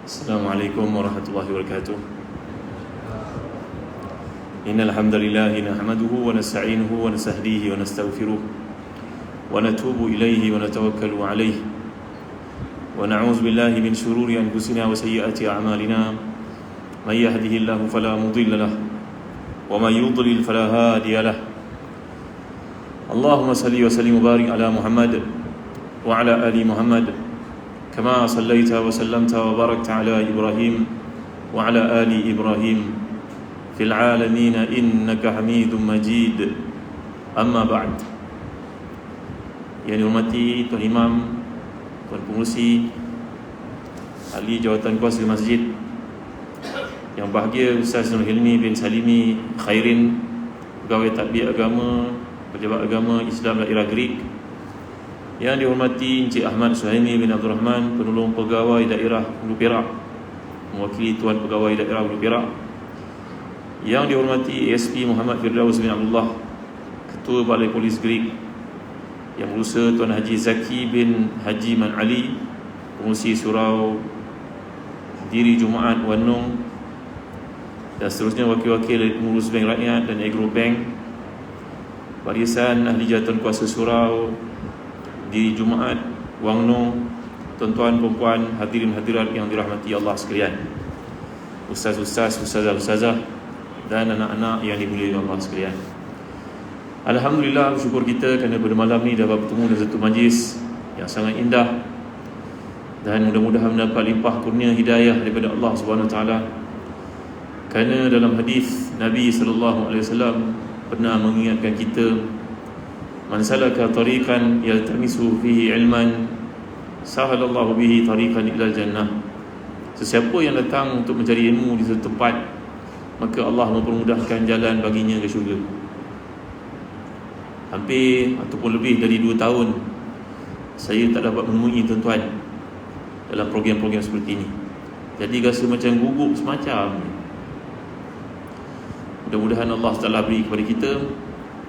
Assalamualaikum warahmatullahi wabarakatuh. Innal hamdalillah nahmaduhu wa nasta'inuhu wa nastahdihi wa nastaghfiruh wa natubu ilayhi wa natawakkalu alayhi wa na'udzu billahi min shururi anfusina wa sayyiati a'malina may yahdihillahu fala mudilla lahu wa may yudlil fala hadiya lahu. Allahumma salli wa sallim wa barik ala Muhammad wa ala ali Muhammad كما صليت وسلمت وباركت على إبراهيم وعلى آل إبراهيم في العالمين إنك حميد مجيد. أما بعد. Yang dihormati Tuan Imam, Tuan Pengurusi, Ahli Jawatan Kuasa Masjid, yang bahagia Ustaz Nur Hilmi bin Salimi Khairin, Pegawai Tadbir Agama, Pejabat Agama Islam Daerah Gerik, yang dihormati Encik Ahmad Suhaimi bin Abdul Rahman, Penolong Pegawai Daerah Hulu Perak, mewakili Tuan Pegawai Daerah Hulu Perak, yang dihormati ASP Muhammad Firdaus bin Abdullah, Ketua Balai Polis Gerik, Yang Berusaha Tuan Haji Zaki bin Haji Man Ali, Pengurusi Surau Diri Jumaat Wan Nong, dan seterusnya wakil-wakil dari Pengurus Bank Rakyat dan Agro Bank, barisan Ahli Jawatan Kuasa Surau Diri Jumaat Wang Nong, tuan-tuan, perempuan, hadirin hadirat yang dirahmati Allah sekalian, ustaz-ustaz, ustazah-ustazah, dan anak-anak yang dimuliai Allah sekalian. Alhamdulillah, bersyukur kita kerana pada malam ni dapat bertemu dalam satu majlis yang sangat indah, dan mudah-mudahan mendapat limpah kurnia hidayah daripada Allah Subhanahu Wa Taala. Kerana dalam hadis Nabi sallallahu alaihi wasallam pernah mengingatkan kita, man salaka tariqan yaltamisu fihi ilman sahalallahu bihi tariqan ilal jannah. Sesiapa yang datang untuk mencari ilmu di satu tempat, maka Allah mempermudahkan jalan baginya ke syurga. Hampir ataupun lebih dari 2 tahun saya tak dapat menemui tuan-tuan dalam program-program seperti ini. Jadi rasa macam gugup semacam. Mudah-mudahan Allah Ta'ala beri kepada kita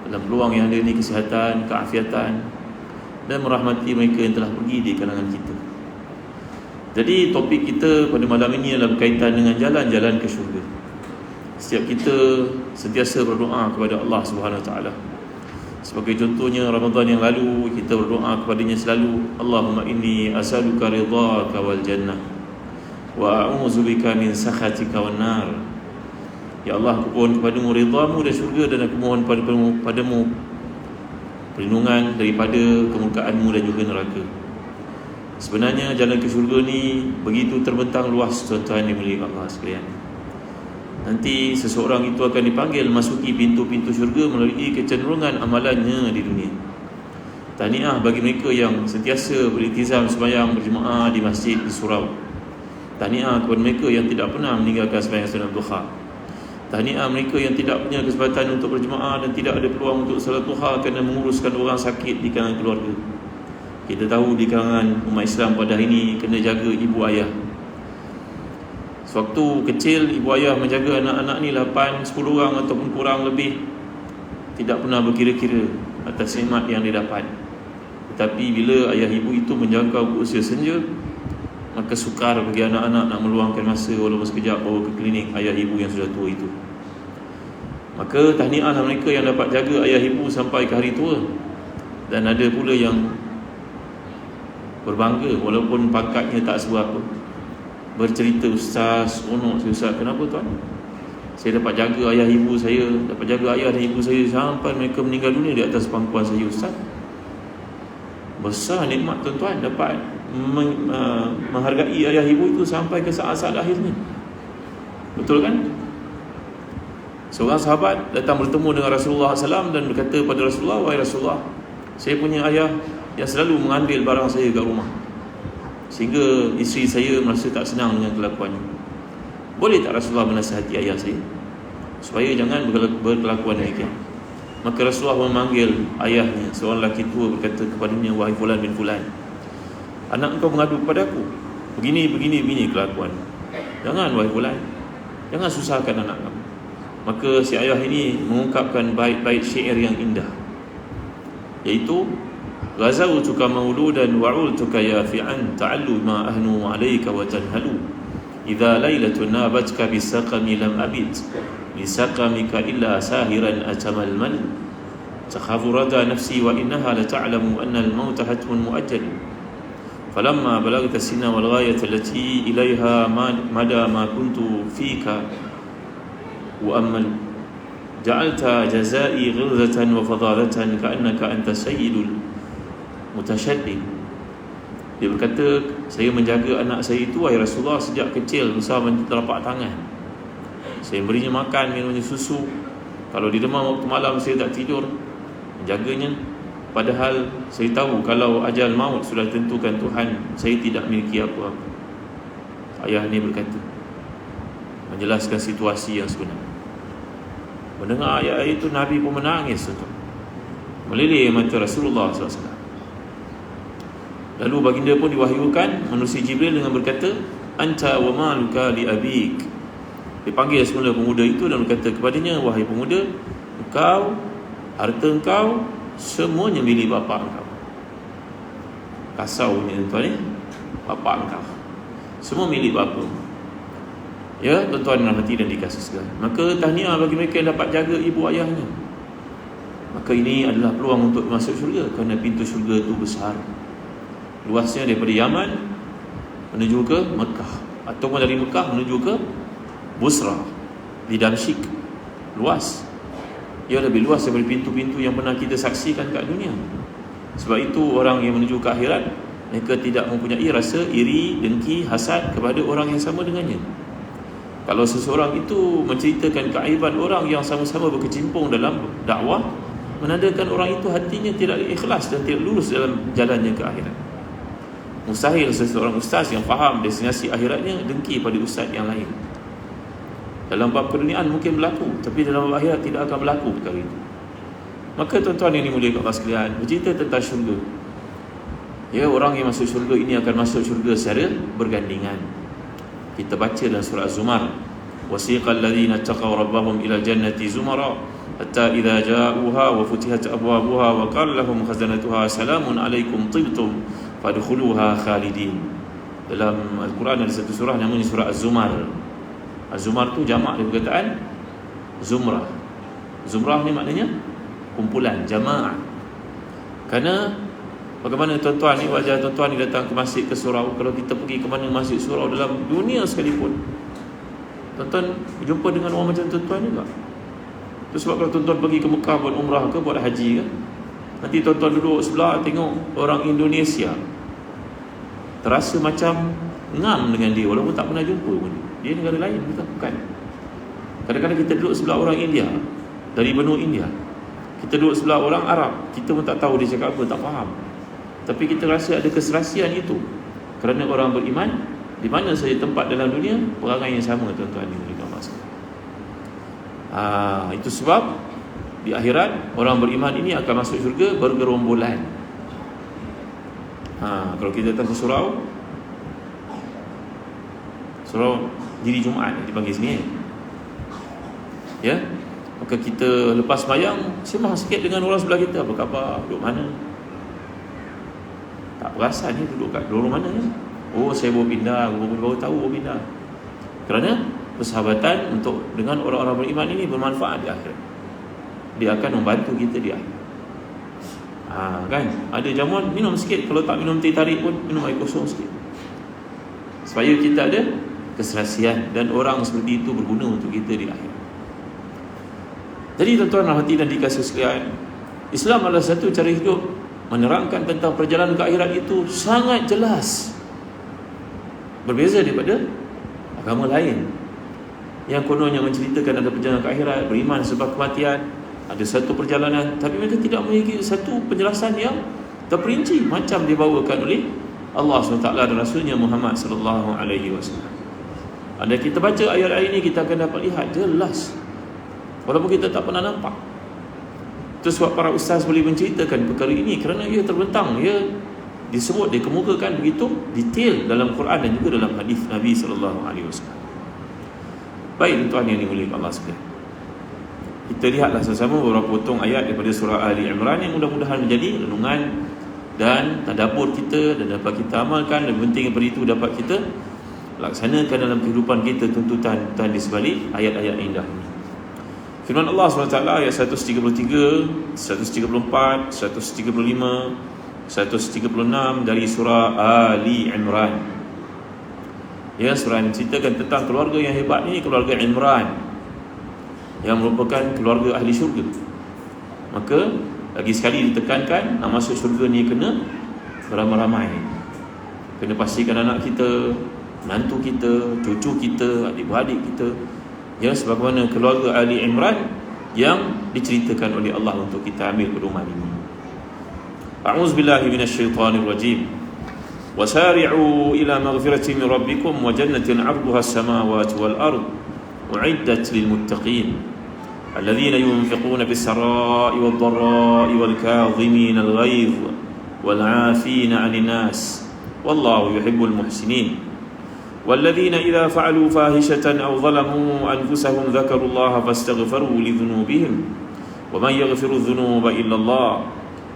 dalam peluang yang ada ni kesihatan, keafiatan, dan merahmati mereka yang telah pergi di kalangan kita. Jadi topik kita pada malam ini adalah berkaitan dengan jalan-jalan ke syurga. Setiap kita sentiasa berdoa kepada Allah Subhanahu Wa Taala. Sebagai contohnya, Ramadan yang lalu kita berdoa kepadanya selalu, Allahumma inni as'aluka ridhaka wal jannah wa a'udzubika min sakhatika wan nar. Ya Allah, aku mohon kepadamu ridhamu dan syurga, dan aku mohon padamu perlindungan daripada kemurkaanmu dan juga neraka. Sebenarnya jalan ke syurga ni begitu terbentang luas, tuan-tuan yang dimuliakan Allah sekalian. Nanti seseorang itu akan dipanggil masuki pintu-pintu syurga melalui kecenderungan amalannya di dunia. Tahniah bagi mereka yang sentiasa beriltizam sembahyang berjemaah di masjid di surau. Tahniah kepada mereka yang tidak pernah meninggalkan sembahyang sunat duha. Tahniah mereka yang tidak punya kesempatan untuk berjemaah dan tidak ada peluang untuk salat duha kerana menguruskan orang sakit di kalangan keluarga. Kita tahu di kalangan umat Islam pada hari ini kena jaga ibu ayah. Sewaktu kecil, ibu ayah menjaga anak-anak ni 8-10 orang ataupun kurang lebih, tidak pernah berkira-kira atas nikmat yang dia dapat. Tetapi bila ayah ibu itu menjangkau usia senja, maka sukar bagi anak-anak nak meluangkan masa walaupun sekejap bawa ke klinik ayah ibu yang sudah tua itu. Maka tahniah mereka yang dapat jaga ayah ibu sampai ke hari tua. Dan ada pula yang berbangga walaupun pangkatnya tak seberapa, bercerita, Ustaz, onok saya, Ustaz, kenapa tuan? Saya dapat jaga ayah ibu saya, dapat jaga ayah dan ibu saya sampai mereka meninggal dunia di atas pangkuan saya, Ustaz. Besar nikmat tuan-tuan, dapat menghargai ayah ibu itu sampai ke saat-saat akhirnya. Betul kan? Seorang sahabat datang bertemu dengan Rasulullah SAW dan berkata pada Rasulullah, wahai Rasulullah, saya punya ayah yang selalu mengambil barang saya kat rumah, sehingga isteri saya merasa tak senang dengan kelakuannya. Boleh tak Rasulullah menasihati ayah saya supaya jangan berkelakuan demikian? Maka Rasulullah memanggil ayahnya, seorang lelaki tua, berkata kepadanya, wahai fulan bin fulan, anak engkau mengadu kepada aku, begini kelakuan. Jangan wahai fulan, jangan susahkan anak kamu. Maka si ayah ini mengungkapkan bait-bait syair yang indah, iaitu Ghazawtuka mauludan wa'ultuka yafi'an ta'allu ma ahnu 'alaika wa tanhalu idza lailatun nabatka bisaqami lam abid lisaqamika illa sahiran atamal mal takhafu rada nafsi wa innaha la ta'lamu anna al-maut hatmun muajjal falamma balagta sinna wal ghayata allati ilayha mada ma kuntu fika wa amal ja'alta jazai ghilzatan wa fadalatan ka'annaka anta sayyidul mutashaddid. Dia berkata, saya menjaga anak saya itu, wahai Rasulullah, sejak kecil bersama telapak tangan. Saya berinya makan, minumnya susu. Kalau dia demam waktu malam, saya tak tidur, menjaganya. Padahal saya tahu kalau ajal maut sudah tentukan Tuhan, saya tidak memiliki apa-apa. Ayah ni berkata, menjelaskan situasi yang sebenar. Mendengar ayat itu, Nabi pun menangis, meleleh mata Rasulullah SAW. Lalu baginda pun diwahyukan manusia Jibril dengan berkata, anta wa maluka li abik. Dia panggil semula pemuda itu dan berkata kepadanya, wahai pemuda, engkau, harta engkau semuanya milik bapa engkau. Kasaunya tuan ni, bapa engkau semua milik bapa. Ya, tuan-tuan dan hati dan dikasih segala. Maka tahniah bagi mereka yang dapat jaga ibu ayahnya. Maka ini adalah peluang untuk masuk syurga, kerana pintu syurga itu besar. Luasnya daripada Yaman menuju ke Mekah, ataupun dari Mekah menuju ke Busra di Damsyik. Luas. Ia lebih luas daripada pintu-pintu yang pernah kita saksikan kat dunia. Sebab itu orang yang menuju ke akhirat, mereka tidak mempunyai rasa iri, dengki, hasad kepada orang yang sama dengannya. Kalau seseorang itu menceritakan keaiban orang yang sama-sama berkecimpung dalam dakwah, menandakan orang itu hatinya tidak ikhlas dan tidak lurus dalam jalannya ke akhirat. Mustahil seseorang ustaz yang faham destinasi akhiratnya dengki pada ustaz yang lain. Dalam bab keduniaan mungkin berlaku, tapi dalam bab akhirat tidak akan berlaku perkara itu. Maka tuan-tuan yang dimuliakan Allah sekalian, bercerita tentang syurga. Ya, orang yang masuk syurga ini akan masuk syurga secara bergandingan. Kita baca dalam surah Az-Zumar, wasiqal ladzina taqaw rabbahum ila jannati zumara hatta idza ja'uha wa futihat abwabuha wa qala lahum khazanatuha salamun alaikum tibtum fadkhuluha khalidin. Dalam Al-Quran ada satu surah namanya surah Az-Zumar. Az-Zumar tu jamak dari perkataan Zumrah. Zumrah ni maknanya kumpulan, jamaah. Kerana bagaimana tuan-tuan ni, wajah tuan-tuan ni datang ke masjid, ke surau. Kalau kita pergi ke mana masjid surau dalam dunia sekalipun, tuan-tuan berjumpa dengan orang macam tuan-tuan juga. Itu sebab kalau tuan-tuan pergi ke Mekah buat umrah ke, buat haji ke, nanti tuan-tuan duduk sebelah tengok orang Indonesia, terasa macam ngam dengan dia walaupun tak pernah jumpa pun. Dia negara lain, kita bukan. Kadang-kadang kita duduk sebelah orang India, dari benua India, kita duduk sebelah orang Arab, kita pun tak tahu dia cakap apa, tak faham. Tapi kita rasa ada keserasian itu. Kerana orang beriman, di mana saja tempat dalam dunia, perangai yang sama, tuan-tuan ini berikan maksud. Itu sebab di akhirat orang beriman ini akan masuk syurga bergerombolan. Kalau kita datang ke surau diri Jumaat dipanggil sini, ya, maka kita lepas sembahyang sembang sikit dengan orang sebelah kita, apa khabar, duduk mana. Tak perasan ni duduk kat lorong mana ya? Oh, saya baru pindah, baru tahu baru pindah. Kerana persahabatan untuk dengan orang-orang beriman ini bermanfaat di akhirat. Dia akan membantu kita di akhirat. Kan? Ada jamuan, minum sikit. Kalau tak minum teh tarik pun, minum air kosong sikit. Supaya kita ada keserasian, dan orang seperti itu berguna untuk kita di akhirat. Jadi tuan-tuan rahmati dan dikasihi sekalian, Islam adalah satu cara hidup menerangkan tentang perjalanan ke akhirat itu sangat jelas. Berbeza daripada agama lain yang kononnya menceritakan ada perjalanan ke akhirat, beriman sebab kematian, ada satu perjalanan, tapi mereka tidak memiliki satu penjelasan yang terperinci macam dibawakan oleh Allah SWT dan Rasulnya Muhammad SAW. Anda kita baca ayat-ayat ini, kita akan dapat lihat jelas, walaupun kita tak pernah nampak. Itu sebab para ustaz boleh menceritakan perkara ini, kerana ia terbentang, ia disebut, dikemukakan begitu detail dalam Quran dan juga dalam hadis Nabi SAW. Baik tuan yang dimuliakan Allah sekalian, kita lihatlah sama-sama beberapa potong ayat daripada surah Ali Imran yang mudah-mudahan menjadi renungan dan tadabbur kita, dan dapat kita amalkan, dan penting daripada itu dapat kita laksanakan dalam kehidupan kita tuntutan di sebalik ayat-ayat indah ini. Firman Allah SWT ayat 133, 134, 135, 136 dari surah Ali Imran. Ya, surah ini ceritakan tentang keluarga yang hebat ini, keluarga Imran, yang merupakan keluarga ahli syurga. Maka lagi sekali ditekankan, nak masuk syurga ni kena beramai-ramai. Kena pastikan anak kita, menantu kita, cucu kita, adik-beradik kita, ya, sebagaimana keluarga Ali Imran yang diceritakan oleh Allah untuk kita ambil pedoman ini. A'udzubillahi minasyaitonir rajim. Wasari'u ila maghfiratin min rabbikum wa jannatin 'arduha as-samawati wal ard u'iddat lil muttaqin alladhina yunfiquna bis-sara'i wad-dharra'i wal kadhimina al-ghayz wal 'afina 'anil nas wallahu yuhibbul muhsinin. والذين إذا فعلوا فاحشة أو ظلموا أنفسهم ذكروا الله فاستغفروا لذنوبهم ومن يغفر الذنوب إلا الله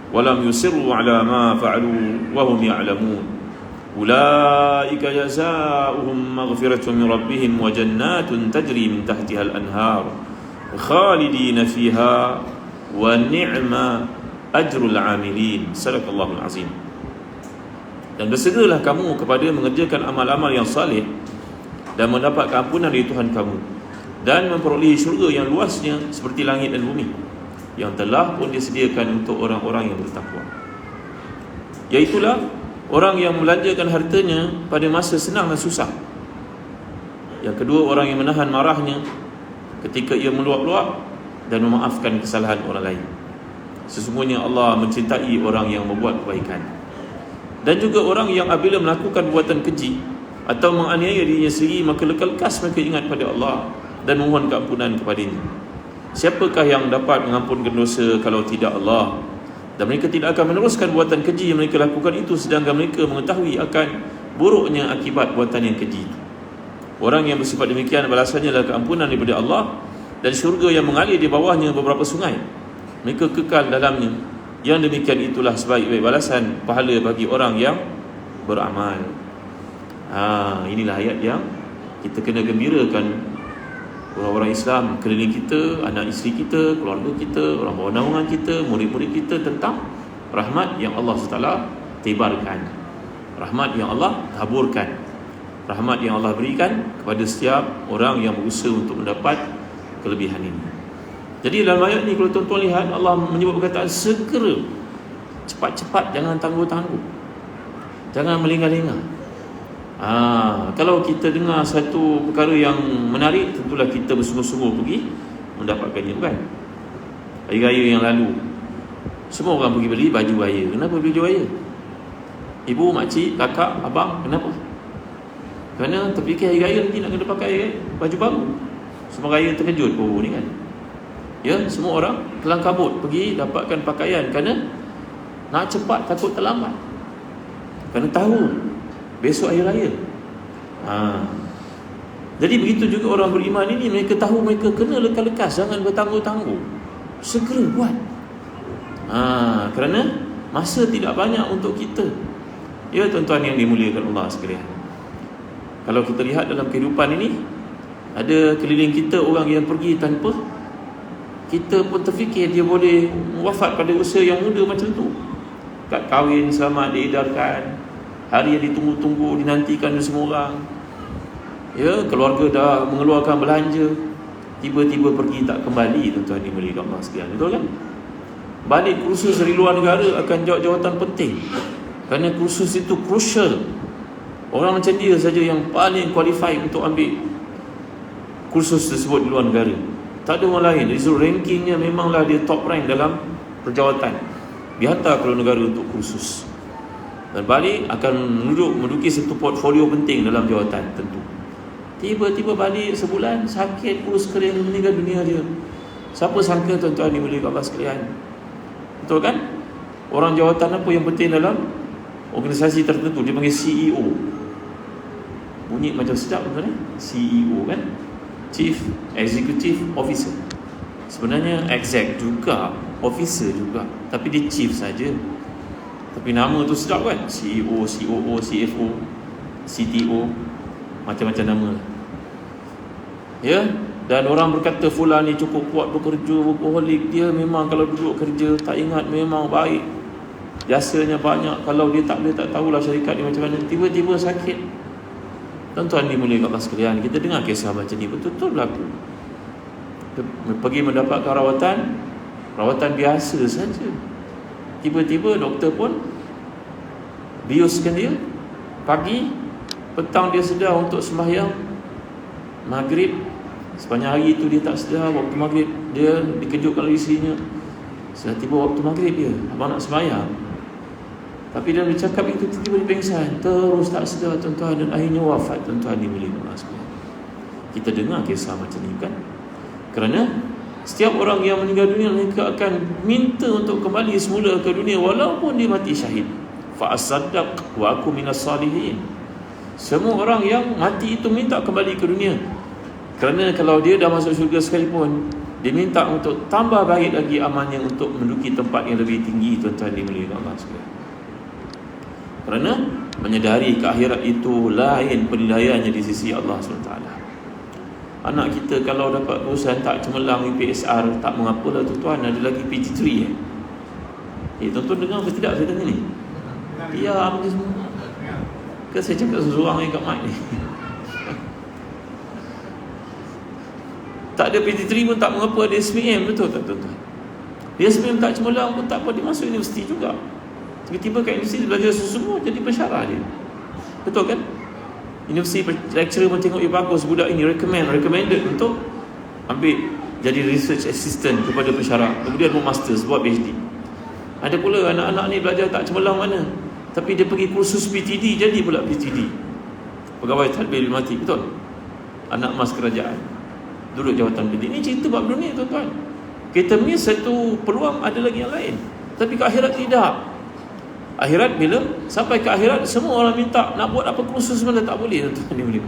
ولم يصروا على ما فعلوا وهم يعلمون أولئك جزاؤهم مغفرة من ربهم وجنات تجري من تحتها الأنهار خالدين فيها ونعم أجر العاملين. صدق الله العظيم. Dan bersegeralah kamu kepada mengerjakan amal-amal yang saleh dan mendapat keampunan dari Tuhan kamu dan memperolehi syurga yang luasnya seperti langit dan bumi yang telah pun disediakan untuk orang-orang yang bertakwa. Iaitulah orang yang melanjakan hartanya pada masa senang dan susah. Yang kedua, orang yang menahan marahnya ketika ia meluap-luap dan memaafkan kesalahan orang lain. Sesungguhnya Allah mencintai orang yang membuat kebaikan. Dan juga orang yang apabila melakukan perbuatan keji atau menganiaya dirinya sendiri, maka lekas mereka ingat pada Allah dan memohon keampunan kepadanya. Siapakah yang dapat mengampunkan dosa kalau tidak Allah? Dan mereka tidak akan meneruskan perbuatan keji yang mereka lakukan itu sedangkan mereka mengetahui akan buruknya akibat perbuatan yang keji itu. Orang yang bersifat demikian balasannya adalah keampunan daripada Allah dan syurga yang mengalir di bawahnya beberapa sungai. Mereka kekal dalamnya. Yang demikian itulah sebaik-baik balasan pahala bagi orang yang beramal. Inilah ayat yang kita kena gembirakan orang-orang Islam keliling kita, anak isteri kita, keluarga kita, orang bawah naungan kita, murid-murid kita tentang rahmat yang Allah SWT tebarkan, rahmat yang Allah taburkan, rahmat yang Allah berikan kepada setiap orang yang berusaha untuk mendapat kelebihan ini. Jadi dalam ayat ni kalau tuan-tuan lihat, Allah menyebut perkataan segera, cepat-cepat, jangan tangguh-tangguh, jangan melengah-lengah. Kalau kita dengar satu perkara yang menarik, tentulah kita bersungguh-sungguh pergi mendapatkannya, bukan? Hari raya yang lalu semua orang pergi beli baju raya. Kenapa beli baju raya? Ibu, makcik, kakak, abang, kenapa? Kerana terfikir hari raya nanti nak kena pakai baju baru. Semua raya terkejut, ni kan. Ya, semua orang kelang kabut pergi dapatkan pakaian kerana nak cepat, takut terlambat. Kerana tahu besok hari raya. Jadi begitu juga orang beriman ini, mereka tahu mereka kena lekas-lekas, jangan bertangguh-tangguh, segera buat. Kerana masa tidak banyak untuk kita. Ya tuan-tuan yang dimuliakan Allah sekalian, kalau kita lihat dalam kehidupan ini, ada keliling kita orang yang pergi tanpa kita pun terfikir dia boleh wafat pada usia yang muda macam tu. Kad kahwin selamat diedarkan, hari yang ditunggu-tunggu, dinantikan oleh semua orang. Ya, keluarga dah mengeluarkan belanja, tiba-tiba pergi tak kembali. Tuan-tuan dimuliakan Allah sekalian, betul kan? Balik kursus dari luar negara akan jawatan penting, kerana kursus itu crucial. Orang macam dia saja yang paling qualified untuk ambil kursus tersebut di luar negara. Tak ada orang lain. Dari sudut rankingnya memanglah dia top rank dalam perjawatan. Dihantar ke luar negara untuk kursus, dan balik akan menduduki satu portfolio penting dalam jawatan tentu. Tiba-tiba balik sebulan sakit, kurus kering, meninggal dunia dia. Siapa sangka tuan-tuan dimuliakan Allah sekalian? Betul kan? Orang jawatan apa yang penting dalam organisasi tertentu, dia panggil CEO. Bunyi macam sedap betul kan? CEO kan? Chief Executive Officer. Sebenarnya exec juga, officer juga, tapi dia chief saja. Tapi nama tu sedap kan? CEO, COO, CFO, CTO. macam-macam nama lah. Ya, dan orang berkata fulan ni cukup kuat bekerja, workaholic, dia memang kalau duduk kerja tak ingat memang baik, jasanya banyak, kalau dia tak tahulah syarikat dia macam mana, tiba-tiba sakit. Tuan-tuan dimuliakan Allah sekalian, kita dengar kisah macam ni betul-betul berlaku. Pergi mendapatkan rawatan biasa saja, tiba-tiba doktor pun biuskan dia. Pagi, petang dia sedar untuk sembahyang maghrib. Sepanjang hari itu dia tak sedar. Waktu maghrib dia dikejutkan oleh isterinya, sudah tiba waktu maghrib dia, abang nak sembahyang. Tapi dia bercakap itu, tiba-tiba dia pingsan, terus tak sedar tuan-tuan, dan akhirnya wafat. Tuan-tuan dimuliakan Allah sekalian. Kita dengar kisah macam ni kan. Kerana setiap orang yang meninggal dunia, mereka akan minta untuk kembali semula ke dunia walaupun dia mati syahid. Fa asaddaq wa aku minas salihin. Semua orang yang mati itu minta kembali ke dunia, kerana kalau dia dah masuk syurga sekalipun, dia minta untuk tambah baik lagi amalnya untuk menduduki tempat yang lebih tinggi. Tuan-tuan dimuliakan Allah sekalian. Kerana menyedari ke akhirat itu lain penilaiannya di sisi Allah SWT. Anak kita kalau dapat urusan tak cemerlang PSR, tak mengapalah tuan-tuan, ada lagi PG3 tuan-tuan dengar ke tidak saya tanya ni? Ya, apa semua ke saya cakap seseorang yang kat mic ni. Tak ada PG3 pun tak mengapa, ada SPM, betul tak tuan-tuan? Dia SPM tak cemerlang pun tak apa, dia masuk universiti juga. Tiba-tiba kat universiti belajar sesungguh, jadi pensyarah dia. Betul kan? Universiti lecturer pun tengok, bagus budak ini, recommended untuk ambil jadi research assistant kepada pensyarah, kemudian buat masters, buat PhD. Ada pula anak-anak ni belajar tak cemerlang mana, tapi dia pergi kursus PTD, jadi pula PTD, pegawai tadbir mati. Betul? Anak emas kerajaan, duduk jawatan PTD. Ini cerita bab dunia tuan-tuan. Kita punya satu peluang, ada lagi yang lain. Tapi ke akhirat tidak. Akhirat bila sampai ke akhirat, semua orang minta nak buat apa kursus mana tak boleh tuan-tuan.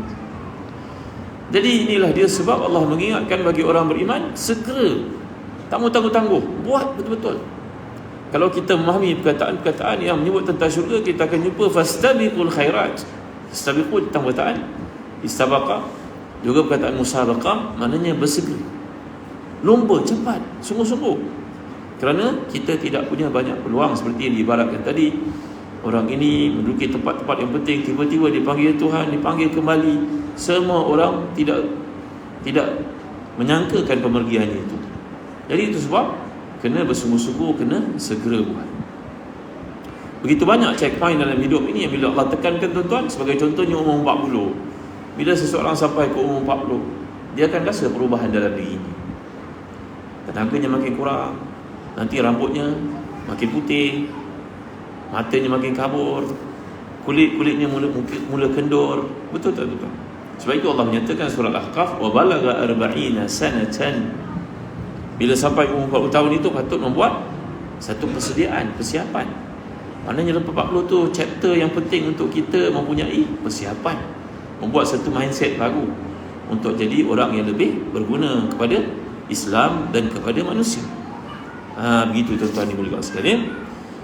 Jadi inilah dia sebab Allah mengingatkan bagi orang beriman, segera, tak mau tangguh-tangguh, buat betul-betul. Kalau kita memahami perkataan-perkataan yang menyebut tentang syurga, kita akan jumpa fastabiqul khairat. Fastabiqul tentang perkataan istabaqah, juga perkataan musabaqah, maknanya bersegera, lomba cepat, sungguh-sungguh. Kerana kita tidak punya banyak peluang seperti yang diibaratkan tadi. Orang ini menduduki tempat-tempat yang penting, tiba-tiba dipanggil Tuhan, dipanggil kembali. Semua orang tidak menyangkakan pemergiannya itu. Jadi itu sebab kena bersungguh-sungguh, kena segera buat. Begitu banyak checkpoint dalam hidup ini yang bila Allah tekankan tuan-tuan. Sebagai contohnya umur 40. Bila seseorang sampai ke umur 40, dia akan rasa perubahan dalam dirinya. Tenaganya makin kurang, nanti rambutnya makin putih, matanya makin kabur, kulit-kulitnya mula kendor. Betul tak tuan? Sebab itu Allah menyatakan surah Al-Ahqaf, wa balagha 40 sanatan. Bila sampai umur 40 tahun itu patut membuat satu persiapan. Maknanya lepas 40 tu chapter yang penting untuk kita mempunyai persiapan, membuat satu mindset baru untuk jadi orang yang lebih berguna kepada Islam dan kepada manusia. Begitu tuan-tuan dimuliakan sekalian.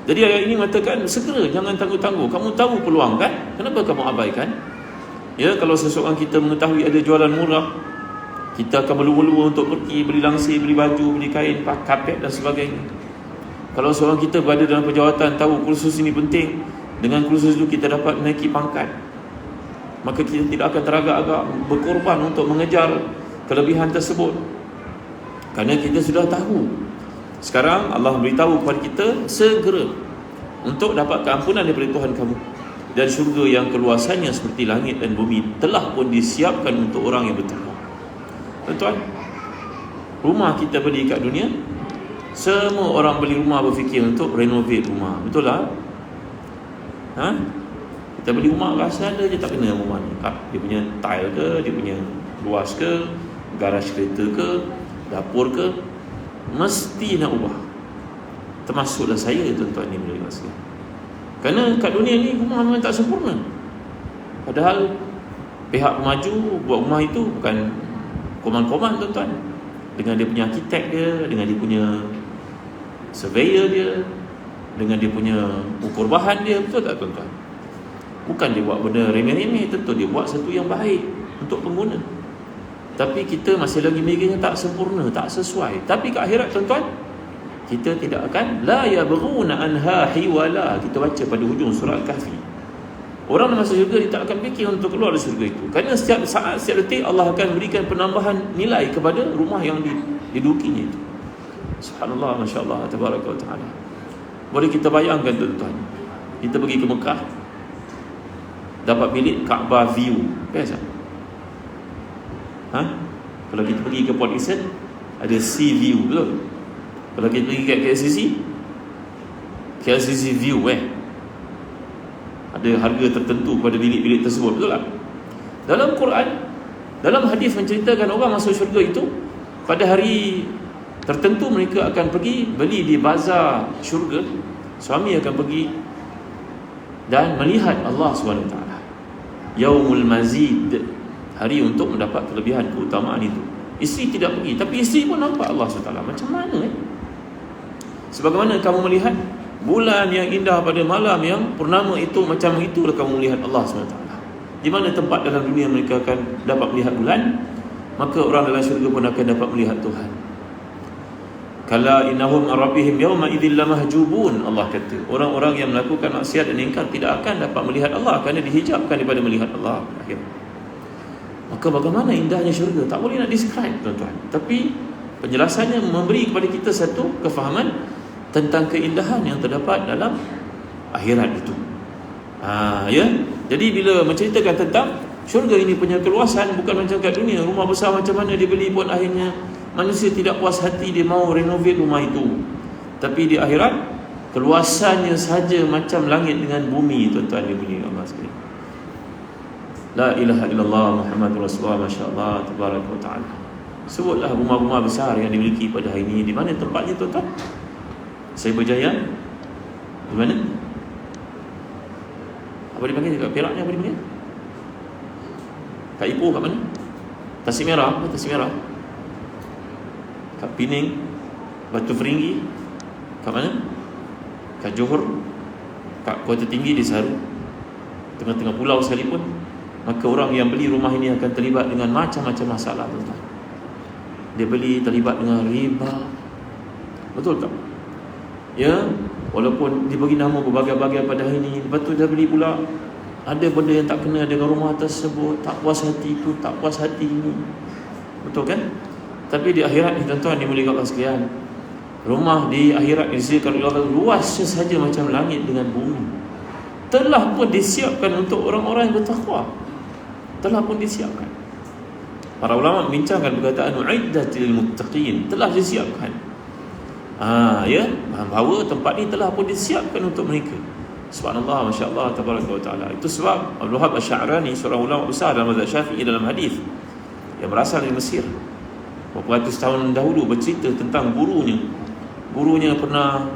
Jadi ayat ini mengatakan segera, jangan tangguh-tangguh. Kamu tahu peluang kan? Kenapa kamu abaikan? Ya, kalau seseorang kita mengetahui ada jualan murah, kita akan berlumba-lumba untuk pergi beli langsir, beli baju, beli kain, kapet dan sebagainya. Kalau seorang kita berada dalam pejawatan, tahu kursus ini penting, dengan kursus itu kita dapat menaiki pangkat, maka kita tidak akan teragak-agak berkorban untuk mengejar kelebihan tersebut, kerana kita sudah tahu. Sekarang Allah beritahu kepada kita, segera untuk dapat keampunan daripada Tuhan kamu, dan syurga yang keluasannya seperti langit dan bumi telah pun disiapkan untuk orang yang bertakwa. Tuan-tuan, rumah kita beli kat dunia, semua orang beli rumah berfikir untuk renovate rumah. Betul lah? Kita beli rumah rasa ada je, tak kena rumah ni. Dia punya tile ke, dia punya luas ke, garaj kereta ke, dapur ke, mesti nak ubah. Termasuklah saya tuan-tuan ni boleh rasa. Kerana kat dunia ni rumah memang tak sempurna. Padahal pihak pemaju buat rumah itu bukan koman-koman tuan-tuan. Dengan dia punya arkitek dia, dengan dia punya surveyor dia, dengan dia punya ukur bahan dia. Betul tak tuan-tuan? Bukan dia buat benda remeh-remeh, tentu dia buat satu yang baik untuk pengguna. Tapi kita masih lagi mikirnya tak sempurna, tak sesuai. Tapi ke akhirat tuan-tuan, kita tidak akan la yabghuna anha hiwala. Kita baca pada hujung surah Al-Kahfi. Orang yang masuk syurga dia tak akan fikir untuk keluar dari syurga itu. Kerana setiap saat, setiap detik Allah akan berikan penambahan nilai kepada rumah yang didudukinya itu. Subhanallah, Masya Allah, Tabaraka wa ta'ala. Boleh kita bayangkan tuan-tuan, kita pergi ke Mekah, dapat bilik Kaabah view, best tak? Kalau kita pergi ke Port Eden, ada sea view, betul? Kalau kita pergi ke KLCC view, ada harga tertentu pada bilik-bilik tersebut, betul tak? Dalam Quran, dalam hadis menceritakan orang masuk syurga itu pada hari tertentu mereka akan pergi beli di bazar syurga. Suami akan pergi dan melihat Allah SWT. Yaumul mazid, hari untuk mendapat kelebihan, keutamaan itu. Isteri tidak pergi, tapi isteri pun nampak Allah SWT. Macam mana sebagaimana kamu melihat bulan yang indah pada malam yang purnama itu, macam itulah kamu melihat Allah SWT. Di mana tempat dalam dunia mereka akan dapat melihat bulan, maka orang dalam syurga pun akan dapat melihat Tuhan. Kala innahum rabbihim yawma idzil lamahjubun. Allah kata, orang-orang yang melakukan maksiat dan ingkar tidak akan dapat melihat Allah, kerana dihijabkan daripada melihat Allah. Maka bagaimana indahnya syurga, tak boleh nak describe tuan-tuan. Tapi penjelasannya memberi kepada kita satu kefahaman tentang keindahan yang terdapat dalam akhirat itu. Jadi bila menceritakan tentang syurga ini punya keluasan, bukan macam kat dunia, rumah besar macam mana dia beli pun akhirnya manusia tidak puas hati, dia mahu renovate rumah itu. Tapi di akhirat, keluasannya saja macam langit dengan bumi, tuan-tuan dibeli Allah sekalian. La ilaha illallah Muhammadur Rasulullah, masya-Allah, tabaraka wa ta'ala. Sebutlah rumah-rumah besar yang dimiliki pada hari ini. Di mana tempatnya tuan-tuan? Cyberjaya? Di mana? Apa dipanggil? Kat Peraknya apa dipanggil? Kat Ipoh kat mana? Tasik Merah? Tasik Merah? Kat Pening, Batu Feringgi, kat mana? Kat Johor, kat Kota Tinggi di Saru, tengah-tengah pulau sekalipun. Maka orang yang beli rumah ini akan terlibat dengan macam-macam masalah, tuan-tuan. Dia beli terlibat dengan riba, betul tak? Ya, walaupun diberi nama berbagai-bagai pada hari ini, lepas tu dia beli pula ada benda yang tak kena dengan rumah tersebut, tak puas hati itu, tak puas hati ini, betul kan? Tapi di akhirat ni tuan-tuan dimuliakan Allah sekalian, rumah di akhirat disediakan oleh Allah luasnya saja macam langit dengan bumi. Telah pun disiapkan untuk orang-orang yang bertakwa. Telah pun disiapkan. Para ulama membincangkan perkataan uiddatil muttaqin, telah disiapkan. Bahawa tempat ini telah pun disiapkan untuk mereka. Subhanallah, masya-Allah, tabaraka wa taala. Itu sebab Abdul Wahab Asy-Sya'rani, seorang ulama besar dalam mazhab Syafi'i dalam hadis, yang berasal dari Mesir, beberapa ratus tahun dahulu, bercerita tentang gurunya. Gurunya pernah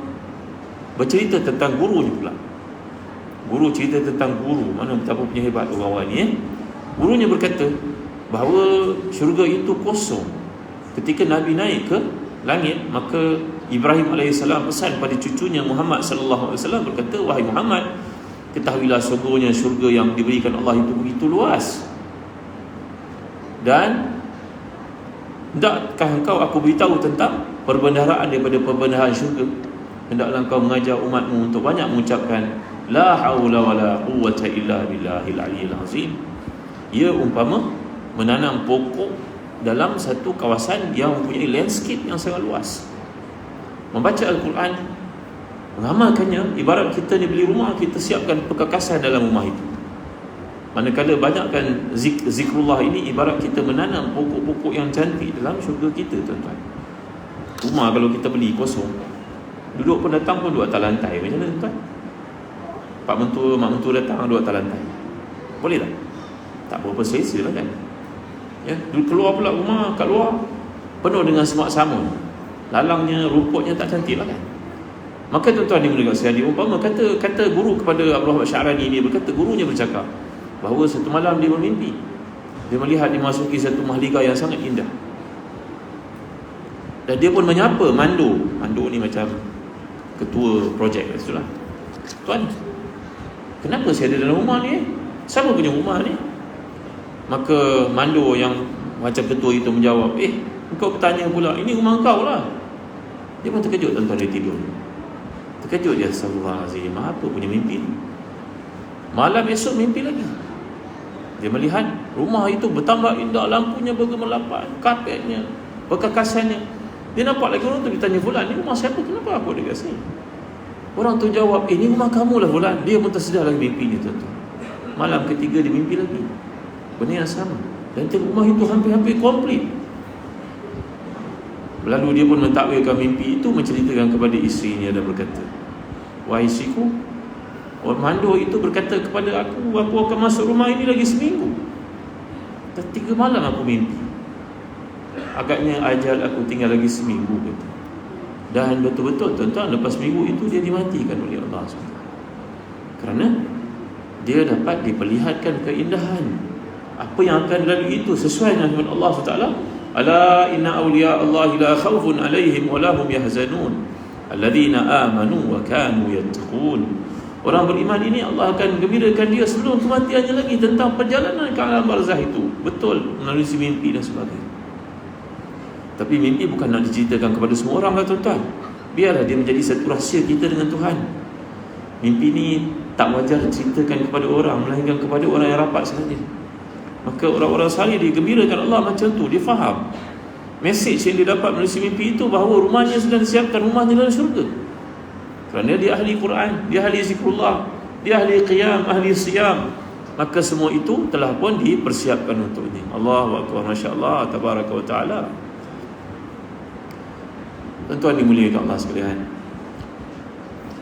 bercerita tentang gurunya pula. Guru cerita tentang guru, mana betapa punya hebat orang-orang ni. Gurunya berkata bahawa syurga itu kosong. Ketika Nabi naik ke langit, maka Ibrahim AS pesan pada cucunya Muhammad SAW, berkata, wahai Muhammad, ketahuilah syurga yang diberikan Allah itu begitu luas, dan hendakkah engkau aku beritahu tentang perbendaharaan daripada perbendaharaan syurga? Hendaklah engkau mengajar umatmu untuk banyak mengucapkan la haula wala quwwata illa billahil aliyyil azim. Ia umpama menanam pokok dalam satu kawasan yang mempunyai landscape yang sangat luas. Membaca Al-Quran, mengamalkannya, ibarat kita ni beli rumah, kita siapkan perkakasan dalam rumah itu. Manakala banyakkan zikrullah ini, ibarat kita menanam pokok-pokok yang cantik dalam syurga kita, tuan-tuan. Rumah kalau kita beli kosong, duduk pendatang pun duduk atas lantai, macam mana, tuan-tuan? Pak mentua, mak mentua datang duduk atas lantai, boleh tak? Tak berapa selesa lah kan. Ya, keluar pula rumah, kat luar penuh dengan semak samun, lalangnya, rumputnya tak cantik lah kan. Maka tuan-tuan dimuliakan sekalian, umpama kata guru kepada Abdul Wahab Asy-Sya'rani ini, berkata gurunya bercakap bahawa satu malam dia bermimpi, dia melihat dimasuki satu mahligai yang sangat indah, dan dia pun menyapa Mando ni macam ketua projek itulah. Tuan, kenapa saya ada dalam rumah ni? Siapa punya rumah ni? Maka Mando yang macam ketua itu menjawab, engkau bertanya pula, ini rumah kau lah. Dia pun terkejut, tuan-tuan, dia tidur. Terkejut dia, astagfirullahalazim, apa punya mimpi ni? Malam esok mimpi lagi. Dia melihat rumah itu bertambah indah, lampunya bergemerlapan, kapetnya, berkakasannya. Dia nampak lagi orang tu, dia tanya, Fulan, ni rumah siapa? Kenapa aku ada kat sini? Orang tu jawab, ni rumah kamu lah Fulan. Dia pun tersedar lagi mimpi ni, tuan-tuan. Malam ketiga dia mimpi lagi, benda yang sama. Dan rumah itu hampir-hampir komplit. Lalu dia pun mentakwilkan mimpi itu, menceritakan kepada isterinya dan berkata, wahai isteriku, orang Mando itu berkata kepada aku akan masuk rumah ini lagi seminggu. Dan 3 malam aku mimpi. Agaknya ajal aku tinggal lagi seminggu, kata. Dan betul-betul, tuan-tuan, lepas minggu itu dia dimatikan oleh Allah SWT. Kerana dia dapat diperlihatkan keindahan apa yang akan dilalui itu sesuai dengan firman Allah SWT. Ala inna awliya Allah la khawfun alaihim wa lahum yahzanun alladzina amanu wa kanu yattaqun. Orang beriman ini Allah akan gembirakan dia sebelum kematiannya lagi tentang perjalanan ke alam barzah itu. Betul, melalui mimpi dan sebagainya. Tapi mimpi bukan nak diceritakan kepada semua orang lah, tuan-tuan. Biarlah dia menjadi satu rahsia kita dengan Tuhan. Mimpi ni tak wajar diceritakan kepada orang, melainkan kepada orang yang rapat sahaja. Maka orang-orang salih digembirakan Allah macam tu. Dia faham mesej yang dia dapat melalui mimpi itu, bahawa rumahnya sedang disiapkan, rumahnya dalam syurga. Kerana dia ahli Quran, dia ahli zikrullah, dia ahli qiyam, ahli siyam. Maka semua itu telah pun dipersiapkan untuknya. Allahu akbar, masya-Allah, tabaraka wa taala. Tuan-tuan dimuliakan Allah sekalian.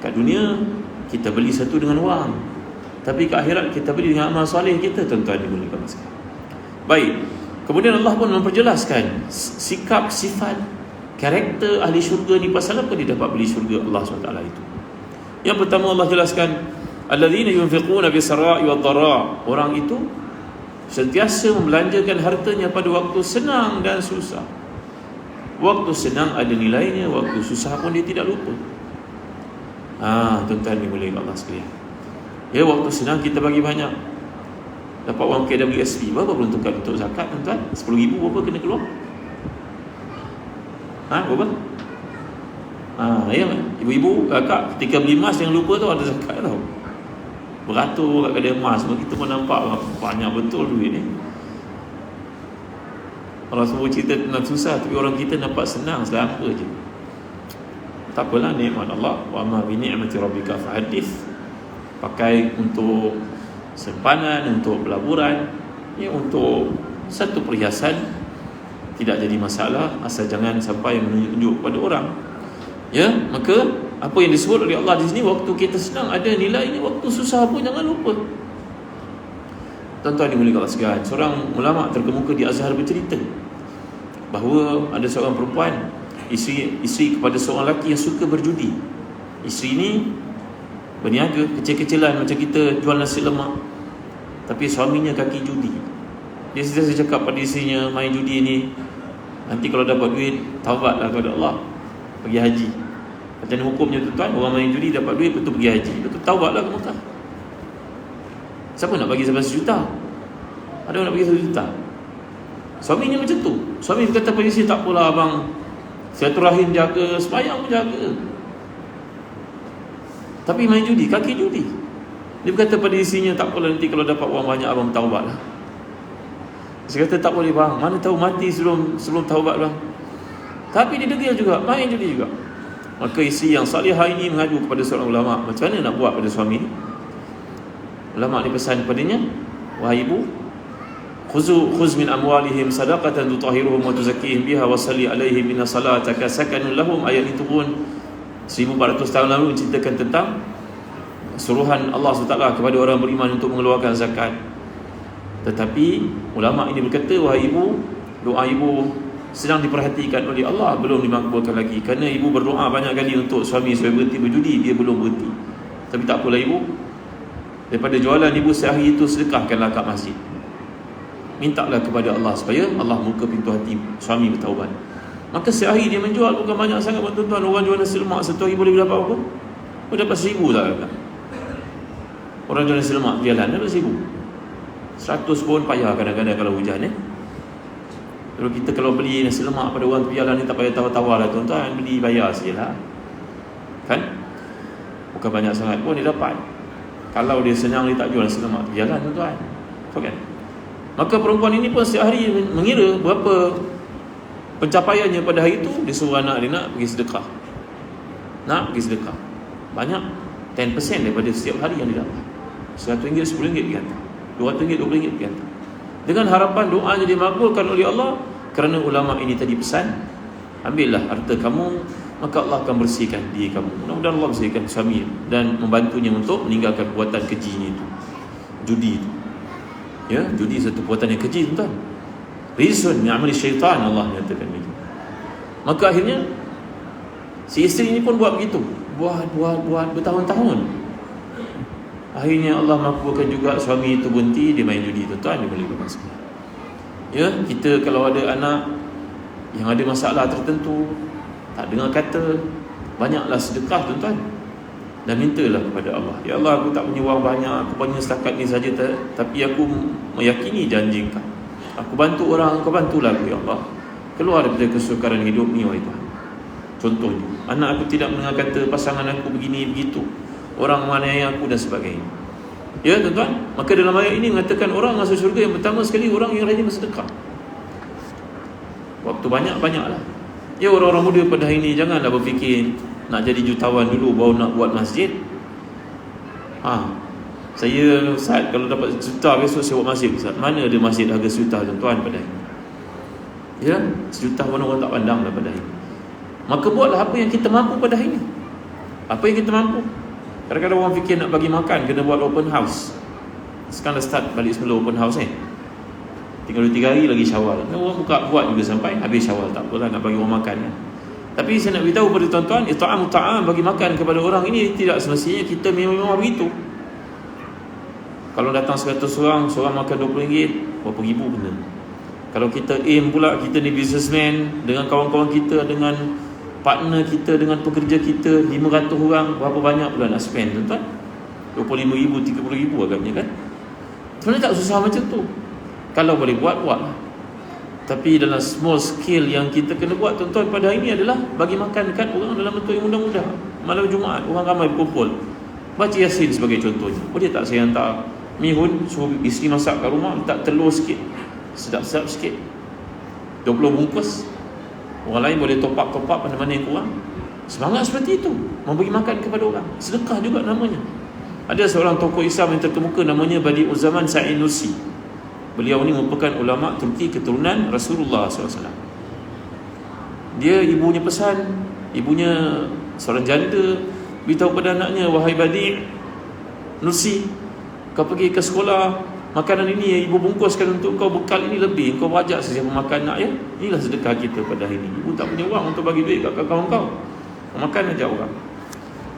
Kat dunia kita beli satu dengan wang, tapi ke akhirat kita beli dengan amal soleh kita, tuan-tuan dimuliakan Allah sekalian. Baik, kemudian Allah pun memperjelaskan sikap, sifat, karakter ahli syurga ni, pasal apa dia dapat beli syurga Allah SWT itu. Yang pertama Allah jelaskan, alladzina yunfiquna bis-sarai wad-dharra. Orang itu sentiasa membelanjakan hartanya pada waktu senang dan susah. Waktu senang ada nilainya, waktu susah pun dia tidak lupa. Tuan-tuan dimuliakan Allah sekalian. Ya, waktu senang kita bagi banyak. Dapat wang KWSP, berapa peruntukan untuk zakat, tuan-tuan? 10,000 berapa kena keluar? Berapa? Ya, ibu-ibu, kakak, ketika beli emas jangan lupa tu ada zakat tau. Beratur kat kedai emas, kita pun nampak banyak betul duit ni. Orang semua cerita tentang susah, tapi orang kita nampak senang, selapa je. Tak apalah, nikmat Allah. Wa ma bi ni'mati rabbika fahaddits. Pakai untuk simpanan, untuk pelaburan, ya, untuk satu perhiasan, tidak jadi masalah, asal jangan sampai menunjuk kepada orang. Ya, maka apa yang disebut oleh Allah di sini, waktu kita senang ada nilainya, waktu susah pun jangan lupa. Tuan-tuan dimuliakan Allah sekalian, seorang ulama terkemuka di Azhar bercerita bahawa ada seorang perempuan, isteri kepada seorang lelaki yang suka berjudi. Isteri ni berniaga kecil-kecilan macam kita jual nasi lemak, tapi suaminya kaki judi. Dia sentiasa cakap pada isterinya, main judi ni nanti kalau dapat duit, taubatlah kepada Allah, pergi haji. Macam mana hukumnya, tuan-tuan? Orang main judi dapat duit, betul pergi haji, betul taubatlah ke Mekah. Siapa nak bagi sampai 1 juta? Ada orang nak bagi 1 juta? Suaminya macam tu. Suami berkata pada isteri, tak apalah abang, silaturahim jaga, sembahyang pun jaga, tapi main judi, kaki judi. Dia berkata pada isinya, tak apalah, nanti kalau dapat wang banyak abang taubatlah. Saya kata, tak boleh bang, mana tahu mati sebelum taubat bang. Tapi dia degil juga, main judi juga. Maka isteri yang salihah ini mengadu kepada seorang ulama, macam mana nak buat pada suami ni. Ulama ni pesan kepadanya, wahai ibu, khuz min amwalihim sadaqatan tutahhiruhum wa tuzakkihim biha wa salli alaihim inna salataka sakanun lahum. Ayat itu pun 1400 tahun lalu menceritakan tentang suruhan Allah SWT kepada orang beriman untuk mengeluarkan zakat. Tetapi ulama ini berkata, wahai ibu, doa ibu sedang diperhatikan oleh Allah, belum dimakbulkan lagi. Kerana ibu berdoa banyak kali untuk suami supaya berhenti berjudi, dia belum berhenti. Tapi tak apalah ibu, daripada jualan ibu sehari itu, sedekahkanlah kat masjid. Mintalah kepada Allah supaya Allah buka pintu hati suami bertaubat. Maka sehari dia menjual bukan banyak sangat, tuan-tuan. Orang jual nasi lemak 1 hari boleh dapat apa? Dapat 1,000 lah kan. Orang jual nasi lemak jalan ada 1,000. 100 pun payah kadang-kadang kalau hujan Kalau kita beli nasi lemak pada orang jalan ni tak payah tawar-tawar lah tuan-tuan, beli bayar sajalah. Kan? Bukan banyak sangat pun dia dapat. Kalau dia senang dia tak jual nasi lemak jalan tuan-tuan. Kan? Maka perempuan ini pun setiap hari mengira berapa pencapaiannya pada hari itu. Dia suruh anak dia nak pergi sedekah. Banyak, 10% daripada setiap hari yang dia dapat. RM100, RM10 dia hantar, RM200, RM20 dia hantar, dengan harapan doanya dimakbulkan oleh Allah. Kerana ulama ini tadi pesan, ambillah harta kamu, maka Allah akan bersihkan diri kamu. Mudah-mudahan Allah bersihkan suami dan membantunya untuk meninggalkan perbuatan kejinya itu, judi itu. Ya, judi satu perbuatan yang keji tuan. Rizun min amali syaitan, Allah nyatakan begitu. Maka akhirnya si isteri ini pun buat begitu, buat bertahun-tahun. Akhirnya Allah makbulkan juga suami itu berhenti, dia main judi tuan-tuan, dia boleh bebas. Ya, kita kalau ada anak yang ada masalah tertentu, tak dengar kata, banyaklah sedekah tuan-tuan, dan mintalah kepada Allah. Ya Allah, aku tak punya wang banyak, aku punya setakat ni saja, tapi aku meyakini janji Engkau. Aku bantu orang, Engkau bantulah aku ya Allah. Keluar daripada kesukaran hidup ni wahai Tuhan. Contohnya, anak aku tidak mendengar kata, pasangan aku begini begitu, orang menganiaya aku dan sebagainya. Ya tuan-tuan, maka dalam ayat ini mengatakan orang masuk syurga yang pertama sekali orang yang rajin bersedekah. Waktu banyak-banyaklah. Ya, orang-orang muda pada hari ini janganlah berfikir nak jadi jutawan dulu baru nak buat masjid. Saya Ustaz, kalau dapat sejuta besok saya buat masjid Ustaz. Mana ada masjid harga sejuta tuan-tuan pada hari ini? Ya, sejuta pun orang tak pandang lah pada hari ini. Maka buatlah apa yang kita mampu pada hari ini. Apa yang kita mampu. Kadang-kadang orang fikir nak bagi makan kena buat open house. Sekarang dah start balik semula open house tinggal 2-3 hari lagi Syawal. Orang buat juga sampai habis Syawal. Tak apalah nak bagi orang makan. Tapi saya nak beritahu kepada tuan-tuan, it'am ta'am, bagi makan kepada orang ini tidak semestinya kita memang begitu. Kalau datang 100 orang, seorang makan RM20, berapa ribu kena. Kalau kita aim pula, kita ni businessman, dengan kawan-kawan kita, dengan partner kita, dengan pekerja kita, 500 orang, berapa banyak pula nak spend tuan-tuan? RM25,000, RM30,000 agaknya kan. Sebenarnya tak susah macam tu. Kalau boleh buat-buat. Tapi dalam small scale yang kita kena buat tuan-tuan pada hari ini adalah bagi makan dekat orang dalam bentuk yang mudah-mudah. Malam Jumaat orang ramai berkumpul, baca Yasin sebagai contohnya. Boleh tak saya hantar mihun, suruh isteri masak kat rumah, letak telur sikit, sedap-sedap sikit, 20 bungkus. Orang lain boleh top up mana-mana yang kurang. Semangat seperti itu, memberi makan kepada orang. Sedekah juga namanya. Ada seorang tokoh Islam yang terkemuka namanya Badi'uz Zaman Sa'id Nursi. Beliau ni merupakan ulama Turki keturunan Rasulullah SAW. Dia ibunya pesan, ibunya seorang janda, beritahu pada anaknya, wahai Badi' Nursi, kau pergi ke sekolah, makanan ini yang ibu bungkuskan untuk kau, bekal ini lebih, kau ajak sesiapa makan nak ya. Inilah sedekah kita pada hari ini. Ibu tak punya wang untuk bagi duit kat kawan kau, makan ajak orang.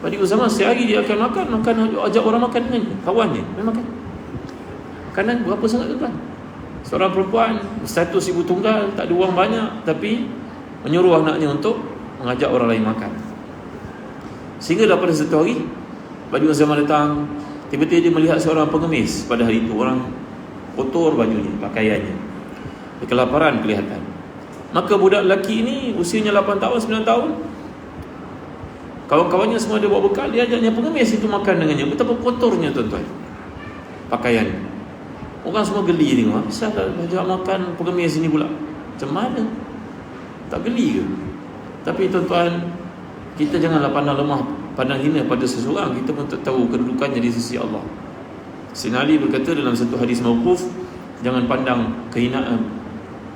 Badi'uz Zaman sehari dia akan makan, ajak orang makan dengan kawannya, makan. Makanan berapa sangat tuan? Seorang perempuan status ibu tunggal, tak ada wang banyak, tapi menyuruh anaknya untuk mengajak orang lain makan. Sehingga daripada satu hari Badi'uz Zaman datang, tiba-tiba dia melihat seorang pengemis pada hari itu. Orang kotor bajunya, pakaiannya, kelaparan kelihatan. Maka budak lelaki ini usianya 8 tahun, 9 tahun, kawan-kawannya semua ada bawa bekal, dia ajaknya pengemis itu makan dengannya. Betapa kotornya tuan-tuan pakaian. Orang semua geli tengok, kenapa ajak makan pengemis ini pula? Macam mana? Tak geli ke? Tapi tuan-tuan, kita janganlah pandang lemah, pandang hina pada seseorang. Kita pun tak tahu kedudukannya di sisi Allah. Sayyidina Ali berkata dalam satu hadis mauquf, jangan pandang kehinaan,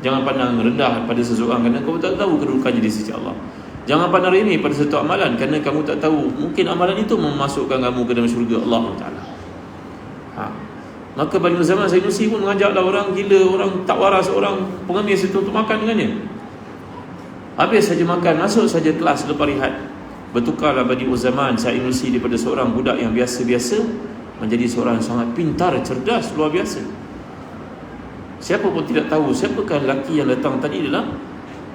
jangan pandang rendah pada seseorang kerana kamu tak tahu kedudukannya di sisi Allah. Jangan pandang remeh pada satu amalan kerana kamu tak tahu, mungkin amalan itu memasukkan kamu ke dalam syurga Allah Ta'ala. Maka Badi'uz Zaman Sa'id Nursi pun mengajaklah orang gila, orang tak waras, orang pengemis itu untuk makan dengannya. Habis saja makan, masuk saja kelas lepas rehat, bertukarlah Badi'uz Zaman Sa'id Nursi daripada seorang budak yang biasa-biasa menjadi seorang yang sangat pintar, cerdas, luar biasa. Siapa pun tidak tahu siapakah lelaki yang datang tadi adalah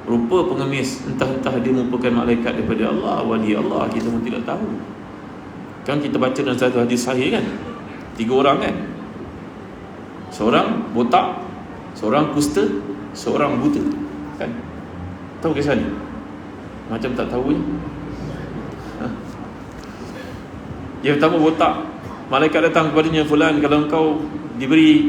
rupa pengemis. Entah-entah dia merupakan malaikat daripada Allah, wali Allah, kita pun tidak tahu. Kan kita baca dalam satu hadis sahih kan, 3 orang kan. Seorang botak, seorang kusta, seorang buta kan. Tahu kisah ni? Macam tak tahu je. Yang pertama botak, malaikat datang kepadanya, fulan, kalau engkau diberi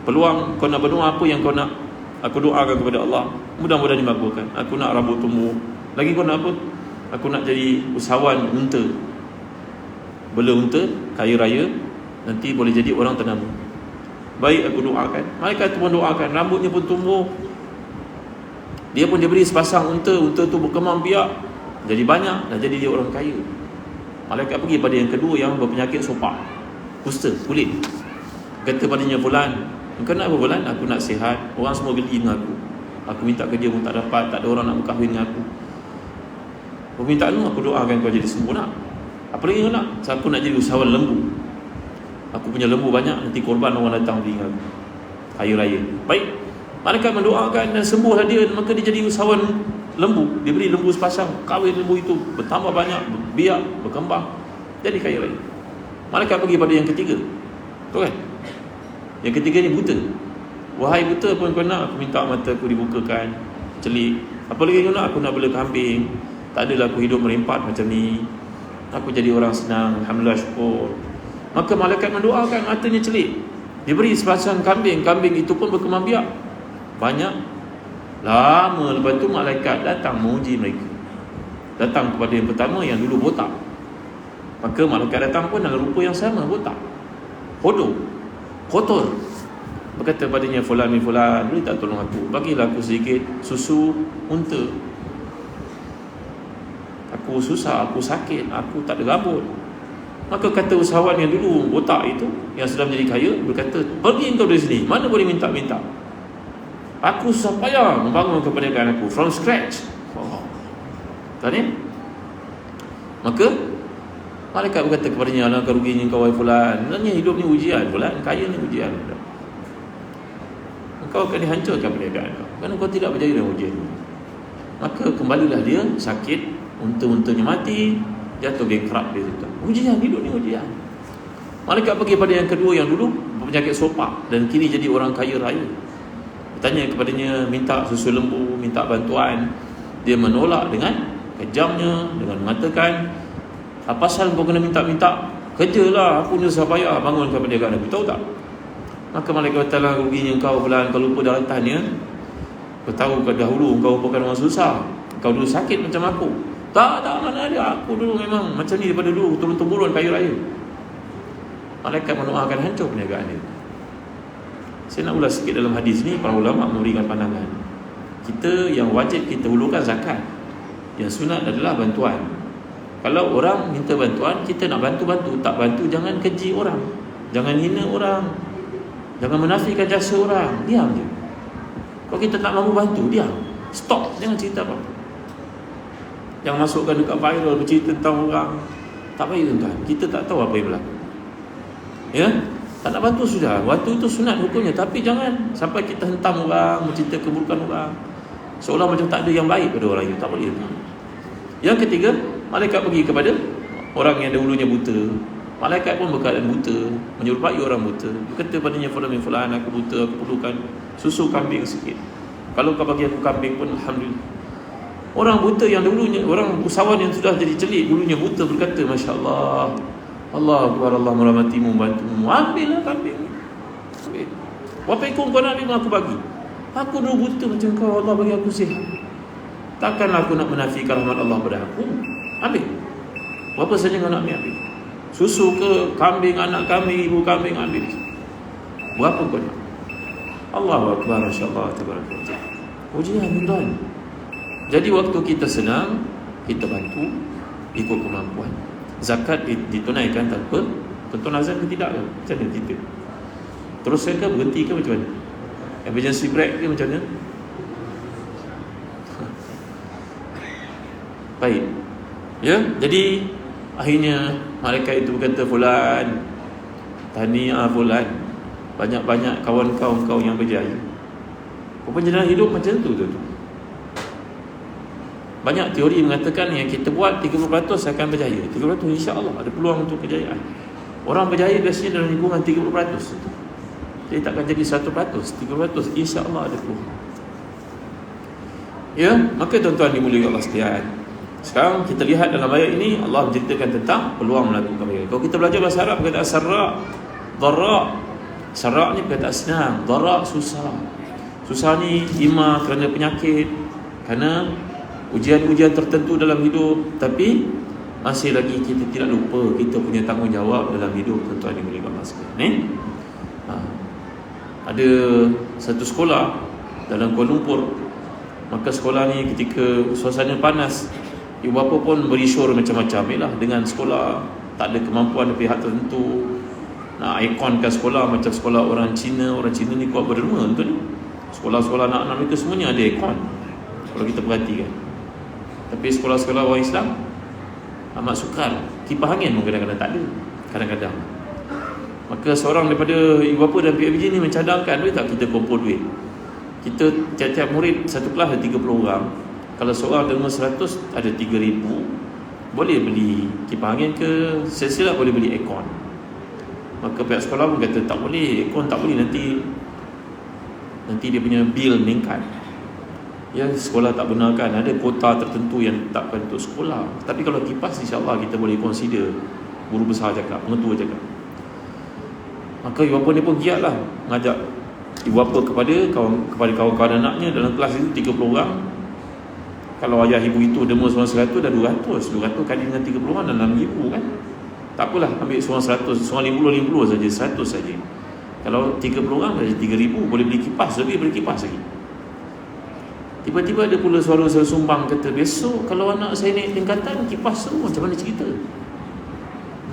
peluang, kau nak berdoa apa yang kau nak, aku doakan kepada Allah, mudah-mudahan dimakbulkan. Aku nak rambut tumbuh. Lagi kau nak apa? Aku nak jadi usahawan unta, bela unta, kaya raya, nanti boleh jadi orang ternama. Baik, aku doakan. Malaikat tu pun doakan, rambutnya pun tumbuh. Dia pun diberi sepasang unta, unta tu berkembang biak, jadi banyak, dah jadi dia orang kaya. Malaikat pergi pada yang kedua yang berpenyakit sopak, kusta, kulit. Kata padanya, fulan, engkau nak apa fulan? Aku nak sihat, orang semua geli dengan aku. Aku minta kerja pun tak dapat, tak ada orang nak berkahwin dengan aku. Permintaan aku doakan kau jadi sempurna. Apa lagi kau nak? Aku nak jadi usahawan lembu. Aku punya lembu banyak, nanti korban orang datang beli dengan aku, kaya raya. Baik, malaikat mendoakan dan sembuhlah dia. Maka dia jadi usahawan lembu. Dia beri lembu sepasang, kahwin lembu itu, bertambah banyak, biak, berkembang, jadi kaya raya. Malaikat pergi pada yang ketiga. Betul kan? Yang ketiga ni buta. Wahai buta, apa yang kau nak? Aku minta mata aku dibukakan, celik. Apa lagi kau nak? Aku nak bela kambing. Tak adalah aku hidup merempat macam ni. Aku jadi orang senang, alhamdulillah, syukur. Maka malaikat mendoakan, matanya celik. Diberi sepasang kambing. Kambing itu pun berkembang biak, banyak. Lama lepas tu malaikat datang menguji mereka. Datang kepada yang pertama yang dulu botak. Maka malaikat datang pun dengan rupa yang sama, botak, hodoh, kotor. Berkata padanya, fulan min fulan, boleh tak tolong aku, bagilah aku sedikit susu unta. Aku susah, aku sakit, aku tak ada rambut. Maka kata usahawan yang dulu botak itu, yang sudah menjadi kaya, berkata, pergi engkau dari sini, mana boleh minta-minta. Aku susah payah membangun keperniagaan aku from scratch. Tadi, maka malaikat berkata kepadanya, alangkah ruginya engkau wahai fulan. Sebenarnya hidup ni ujian, fulan, kaya ni ujian. Engkau akan dihancurkan perniagaan kau kerana kau tidak berjaya dalam ujian. Maka kembalilah dia sakit, unta-untanya mati, jatuh bankrupt dia tu. Ujian, hidup ni ujian. Malaikat pergi pada yang kedua yang dulu berpenyakit sopak dan kini jadi orang kaya raya. Tanya kepadanya, minta susu lembu, minta bantuan. Dia menolak dengan kejamnya, dengan mengatakan, apa pasal kau kena minta-minta? Kerjalah, aku susah payah bangunkan perniagaan aku. Tahu tak? Maka malaikat kata, ruginya kau fulan, kau lupa daratanya. Kau tahu kau dahulu kau merupakan orang susah, kau dulu sakit macam aku. Tak, mana ada, aku dulu memang macam ni daripada dulu, turun-temurun kaya raya. Malaikat mendoakan hancur perniagaan dia. Saya nak ulas sikit dalam hadis ni. Para ulama memberikan pandangan, kita yang wajib kita hulukan zakat, yang sunat adalah bantuan. Kalau orang minta bantuan, kita nak bantu-bantu. Tak bantu, jangan keji orang, jangan hina orang, jangan menafikan jasa orang. Diam je. Kalau kita tak mahu bantu, diam, stop, jangan cerita apa-apa. Yang masukkan dekat viral, bercerita tentang orang, tak baik tuan-tuan. Kita tak tahu apa yang berlaku. Ya, tak nak bantu sudah. Waktu itu sunat hukumnya. Tapi jangan sampai kita hentam orang, mencerita keburukan orang, seolah macam tak ada yang baik pada orang itu. Tak boleh. Yang ketiga, malaikat pergi kepada orang yang dahulunya buta. Malaikat pun berkeadaan buta, menyerupai orang buta. Dia kata padanya, fulan min fulan, aku buta, aku perlukan susu kambing sikit. Kalau kau bagi aku kambing pun alhamdulillah. Orang buta yang dulunya, orang usahawan yang sudah jadi celik, dulunya buta, berkata, Masya Allah, Allah Akbar, Allah merahmatimu, membantumu. Ambillah kambing. Ambil. Berapa ekor kau nak ambil, aku bagi. Aku dulu buta macam kau, Allah bagi aku sihat. Takkanlah aku nak menafikan rahmat Allah pada aku. Ambil. Berapa saja kau nak ambil. Susu ke, kambing, anak kambing, ibu kambing, ambil. Berapa kau nak? Allahu Akbar, Masya Allah, Tabarakallah. Ujian, tuan. Jadi waktu kita senang, kita bantu ikut kemampuan. Zakat ditunaikan tanpa tentuan azan ke tidak ke? Macam mana kita? Teruskan ke, berhenti ke, macam mana? Emergency break ke, macam mana? Baik. Ya, jadi akhirnya malaikat itu berkata, fulan, tahniah fulan, banyak-banyak kawan kau yang berjaya. Perjalanan hidup macam tu tu. Banyak teori mengatakan yang kita buat 30% akan berjaya. 30% insya-Allah ada peluang untuk kejayaan. Orang berjaya biasanya dalam lingkungan 30%. Jadi takkan jadi 100%, 30%, insya-Allah ada peluang. Ya, maka tuan-tuan dimuliakan Allah sekalian. Sekarang kita lihat dalam ayat ini Allah menceritakan tentang peluang melakukan perkara. Kalau kita belajar bahasa Arab, perkataan sarra, dharra. Sarra ni perkataan senang, dharra susah. Susah ni imma kerana penyakit, kerana ujian-ujian tertentu dalam hidup, tapi masih lagi kita tidak lupa kita punya tanggungjawab dalam hidup, tuan-tuan dimuliakan Allah sekalian. Ada satu sekolah dalam Kuala Lumpur. Maka sekolah ni ketika suasana panas, ibu bapa pun berisur macam-macam lah dengan sekolah tak ada kemampuan pihak tertentu nak ikonkan sekolah macam sekolah orang Cina. Orang Cina ni kuat berderma betul ni. Sekolah-sekolah anak-anak mereka semuanya ada aircon kalau kita perhatikan. Tapi sekolah-sekolah orang Islam amat sukar, kipas angin pun kadang-kadang tak ada. Kadang-kadang maka seorang daripada ibu bapa dan PIBG ni mencadangkan, duit tak kita kumpul duit. Kita tiap-tiap murid satu kelas ada 30 orang. Kalau seorang derma 100 ada 3,000. Boleh beli kipas angin ke, silsilah boleh beli aircon. Maka pihak sekolah pun kata tak boleh, aircon tak boleh, nanti dia punya bil meningkat. Ya, sekolah tak benarkan, ada kuota tertentu yang ditetapkan untuk sekolah. Tapi kalau kipas insya-Allah kita boleh consider. Guru besar cakap, pengetua cakap. Maka ibu bapa ni pun giatlah mengajak ibu bapa kepada kawan-kawan anaknya dalam kelas itu 30 orang. Kalau ayah ibu itu derma seorang 100 dah 200 kali dengan 30 orang dan 6,000 kan. Tak apalah, ambil seorang 100, seorang 50 saja, 100 saja. Kalau 30 orang dah 3,000, boleh beli kipas, lebih beli kipas lagi. Tiba-tiba ada pula suara sumbang kata, besok kalau anak saya naik tingkatan kipas semua, macam mana cerita?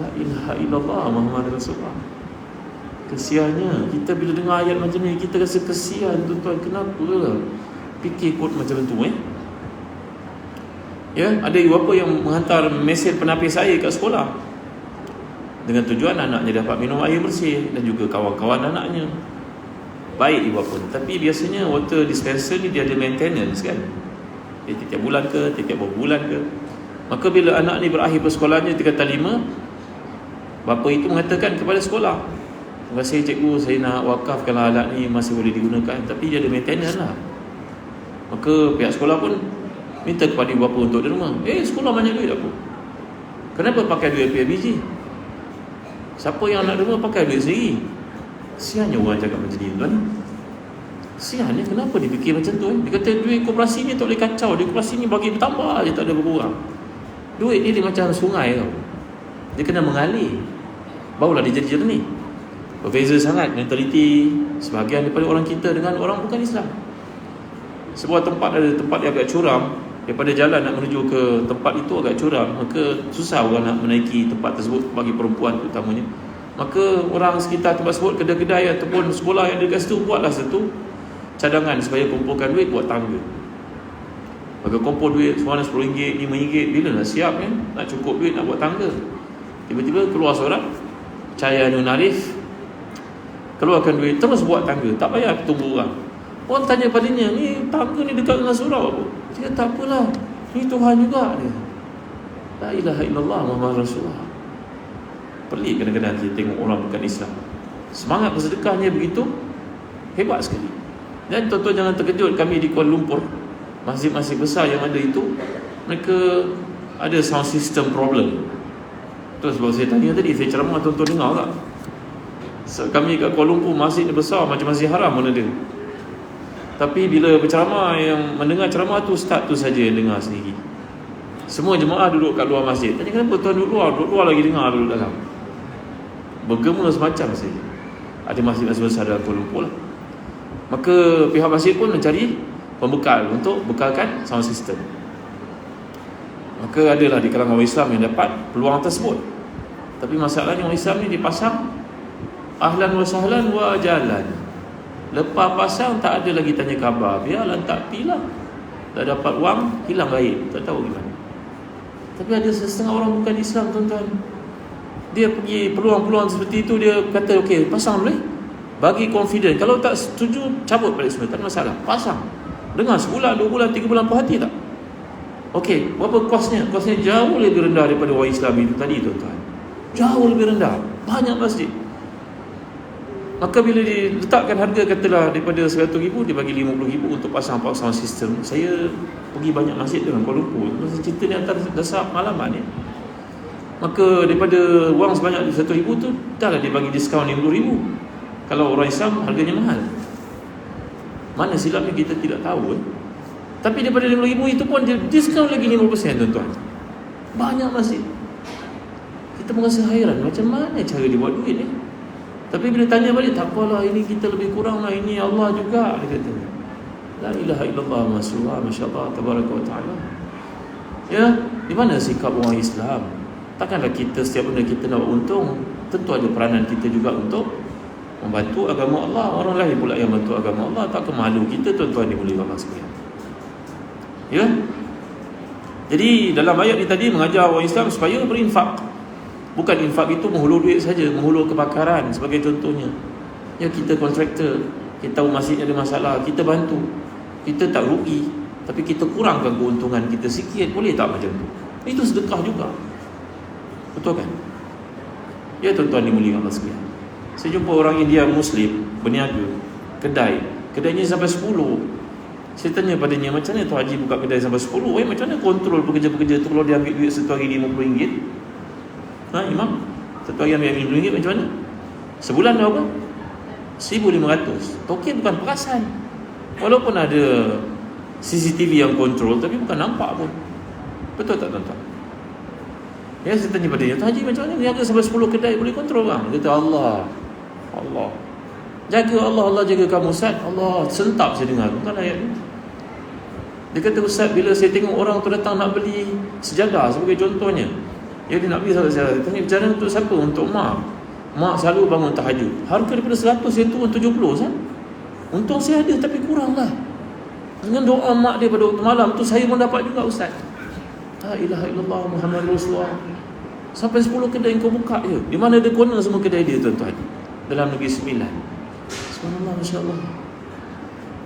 La ilaha illallah Muhammad Rasulullah. Kesiannya kita bila dengar ayat macam ni, kita rasa kesian tuan-tuan. Kenapa lah fikir kot macam tu Ya, ada ibu bapa yang menghantar mesej penapis air kat sekolah dengan tujuan anaknya dapat minum air bersih dan juga kawan-kawan anaknya. Baik ibu bapa, tapi biasanya water dispenser ni dia ada maintenance kan. Dia tiap bulan ke, tiap berapa bulan ke. Maka bila anak ni berakhir persekolahannya tingkatan 5, bapa itu mengatakan kepada sekolah, terima kasih cikgu, saya nak wakafkan alat ni masih boleh digunakan, tapi dia ada maintenance lah. Maka pihak sekolah pun minta kepada ibu bapa untuk derma. Sekolah banyak duit apa? Kenapa pakai duit PIBG? Siapa yang nak derma pakai duit sendiri? Siannya orang cakap macam ni tuan. Siannya kenapa dia fikir macam tu Dia kata duit koperasi ni tak boleh kacau, duit koperasi ni bagi bertambah je, tak ada berkurang. Duit ni dia macam sungai tau, dia kena mengalir barulah dia jadi jernih. Berbeza sangat mentaliti sebahagian daripada orang kita dengan orang bukan Islam. Sebuah tempat ada tempat yang agak curam, daripada jalan nak menuju ke tempat itu agak curam, maka susah orang nak menaiki tempat tersebut bagi perempuan terutamanya. Maka orang sekitar tempat tersebut, kedai-kedai ataupun sekolah yang dekat situ buatlah satu cadangan supaya kumpulkan duit buat tangga. Maka kumpul duit seorang RM10, RM5, bila nak siap kan, nak cukup duit nak buat tangga. Tiba-tiba keluar seorang Cahaya Nur Arif, keluarkan duit, terus buat tangga, tak payah tunggu orang. Orang tanya padanya, ni tangga ni dekat dengan surau apa? Dia kata, tak apalah, ni Tuhan juga dia. La ilaha illallah Muhammad Rasulullah. Pelik kadang-kadang kita tengok orang bukan Islam, semangat bersedekahnya begitu hebat sekali. Dan tuan-tuan jangan terkejut, kami di Kuala Lumpur, masjid-masjid besar yang ada itu, mereka ada sound system problem. Terus sebab saya tanya tadi, saya ceramah, tuan-tuan dengar tak? Kami kat Kuala Lumpur, masjid besar macam Masjid Haram pun ada. Tapi bila berceramah, yang mendengar ceramah tu start tu saja yang dengar sendiri. Semua jemaah duduk kat luar masjid. Tanya kenapa tuan duduk luar lagi dengar duduk dalam. Bergema semacam saja. Ada masjid-masjid besar dalam Kuala Lumpur lah. Maka pihak masjid pun mencari pembekal untuk bekalkan sound system. Maka adalah di kalangan orang Islam yang dapat peluang tersebut. Tapi masalahnya orang Islam ni dipasang ahlan wa sahlan wa jalan. Lepas pasang tak ada lagi tanya khabar, biarlah tak pilah. Tak dapat wang, hilang gaib, tak tahu gimana. Tapi ada setengah orang bukan Islam tuan-tuan, dia pergi peluang-peluang seperti itu, dia kata okey, pasang boleh, bagi confident. Kalau tak setuju, cabut balik semua, tak ada masalah, pasang. Dengar sebulan, 2 bulan, 3 bulan, puas hati tak? Okey, berapa kosnya? Kosnya jauh lebih rendah daripada orang Islam itu tadi tuan-tuan. Jauh lebih rendah. Banyak masjid. Maka bila diletakkan harga katalah daripada 100,000 dia bagi 50,000 untuk pasang sound system. Saya pergi banyak masjid dengan Kuala Lumpur. Masa cerita ni antara dasar pengalaman ni. Maka daripada wang sebanyak 100,000 tu dah lah dia bagi diskaun 50,000. Kalau orang Islam harganya mahal. Mana silapnya kita tidak tahu Tapi daripada 50,000 itu pun dia diskaun lagi 50%, tuan-tuan. Banyak masjid. Kita merasa hairan macam mana cara dia buat duit ni. Tapi bila tanya balik, tak apalah, ini kita lebih kurang lah, ini Allah juga, dia kata. La ilaha illallah masyaallah, masyaallah, tabaraka wa ta'ala. Ya, di mana sikap orang Islam? Takkanlah kita setiap benda kita nak untung. Tentu ada peranan kita juga untuk membantu agama Allah. Orang lain pula yang bantu agama Allah. Tak kemalu kita, tuan-tuan dimulai Allah sekalian. Ya. Jadi dalam ayat ni tadi mengajar orang Islam supaya berinfak. Bukan infak itu menghulur duit saja, menghulur kebakaran sebagai contohnya. Ya, kita kontraktor, kita tahu masjid ada masalah, kita bantu. Kita tak rugi, tapi kita kurangkan keuntungan kita sikit. Boleh tak macam tu? Itu sedekah juga. Betul kan? Ya, tuan-tuan dimuliakan Allah sekalian. Saya jumpa orang India Muslim berniaga kedainya sampai 10. Saya tanya padanya, macam mana tu Haji buka kedai sampai 10? Macam mana kontrol pekerja-pekerja tu kalau dia ambil duit satu hari RM50? Imam, satu hari ambil RM50 macam mana? Sebulan berapa? 1,500. Token bukan perasan. Walaupun ada CCTV yang kontrol, tapi bukan nampak pun. Betul tak, tuan-tuan? Ya, saya tanya pada dia, Haji macam mana niaga sampai 10 kedai boleh kontrol bang? Dia kata Allah jaga, Allah jaga kamu Ustaz. Allah sentap saya dengar. Bukan ayat ni. Dia kata, Ustaz, bila saya tengok orang tu datang nak beli sejadah sebagai contohnya, dia nak beli sejadah, tanya berjalan untuk siapa? Untuk mak selalu bangun tahajud. Harga daripada 100 saya turun 70 Ustaz. Untung saya ada tapi kurang lah. Dengan doa mak dia pada waktu malam tu, saya pun dapat juga Ustaz. La ilaha illallah Muhammad Rasulullah. Sampai 10 kedai kau buka je. Di mana ada corner semua kedai dia, tuan-tuan. Dalam Negeri Sembilan. Subhanallah, Masya Allah.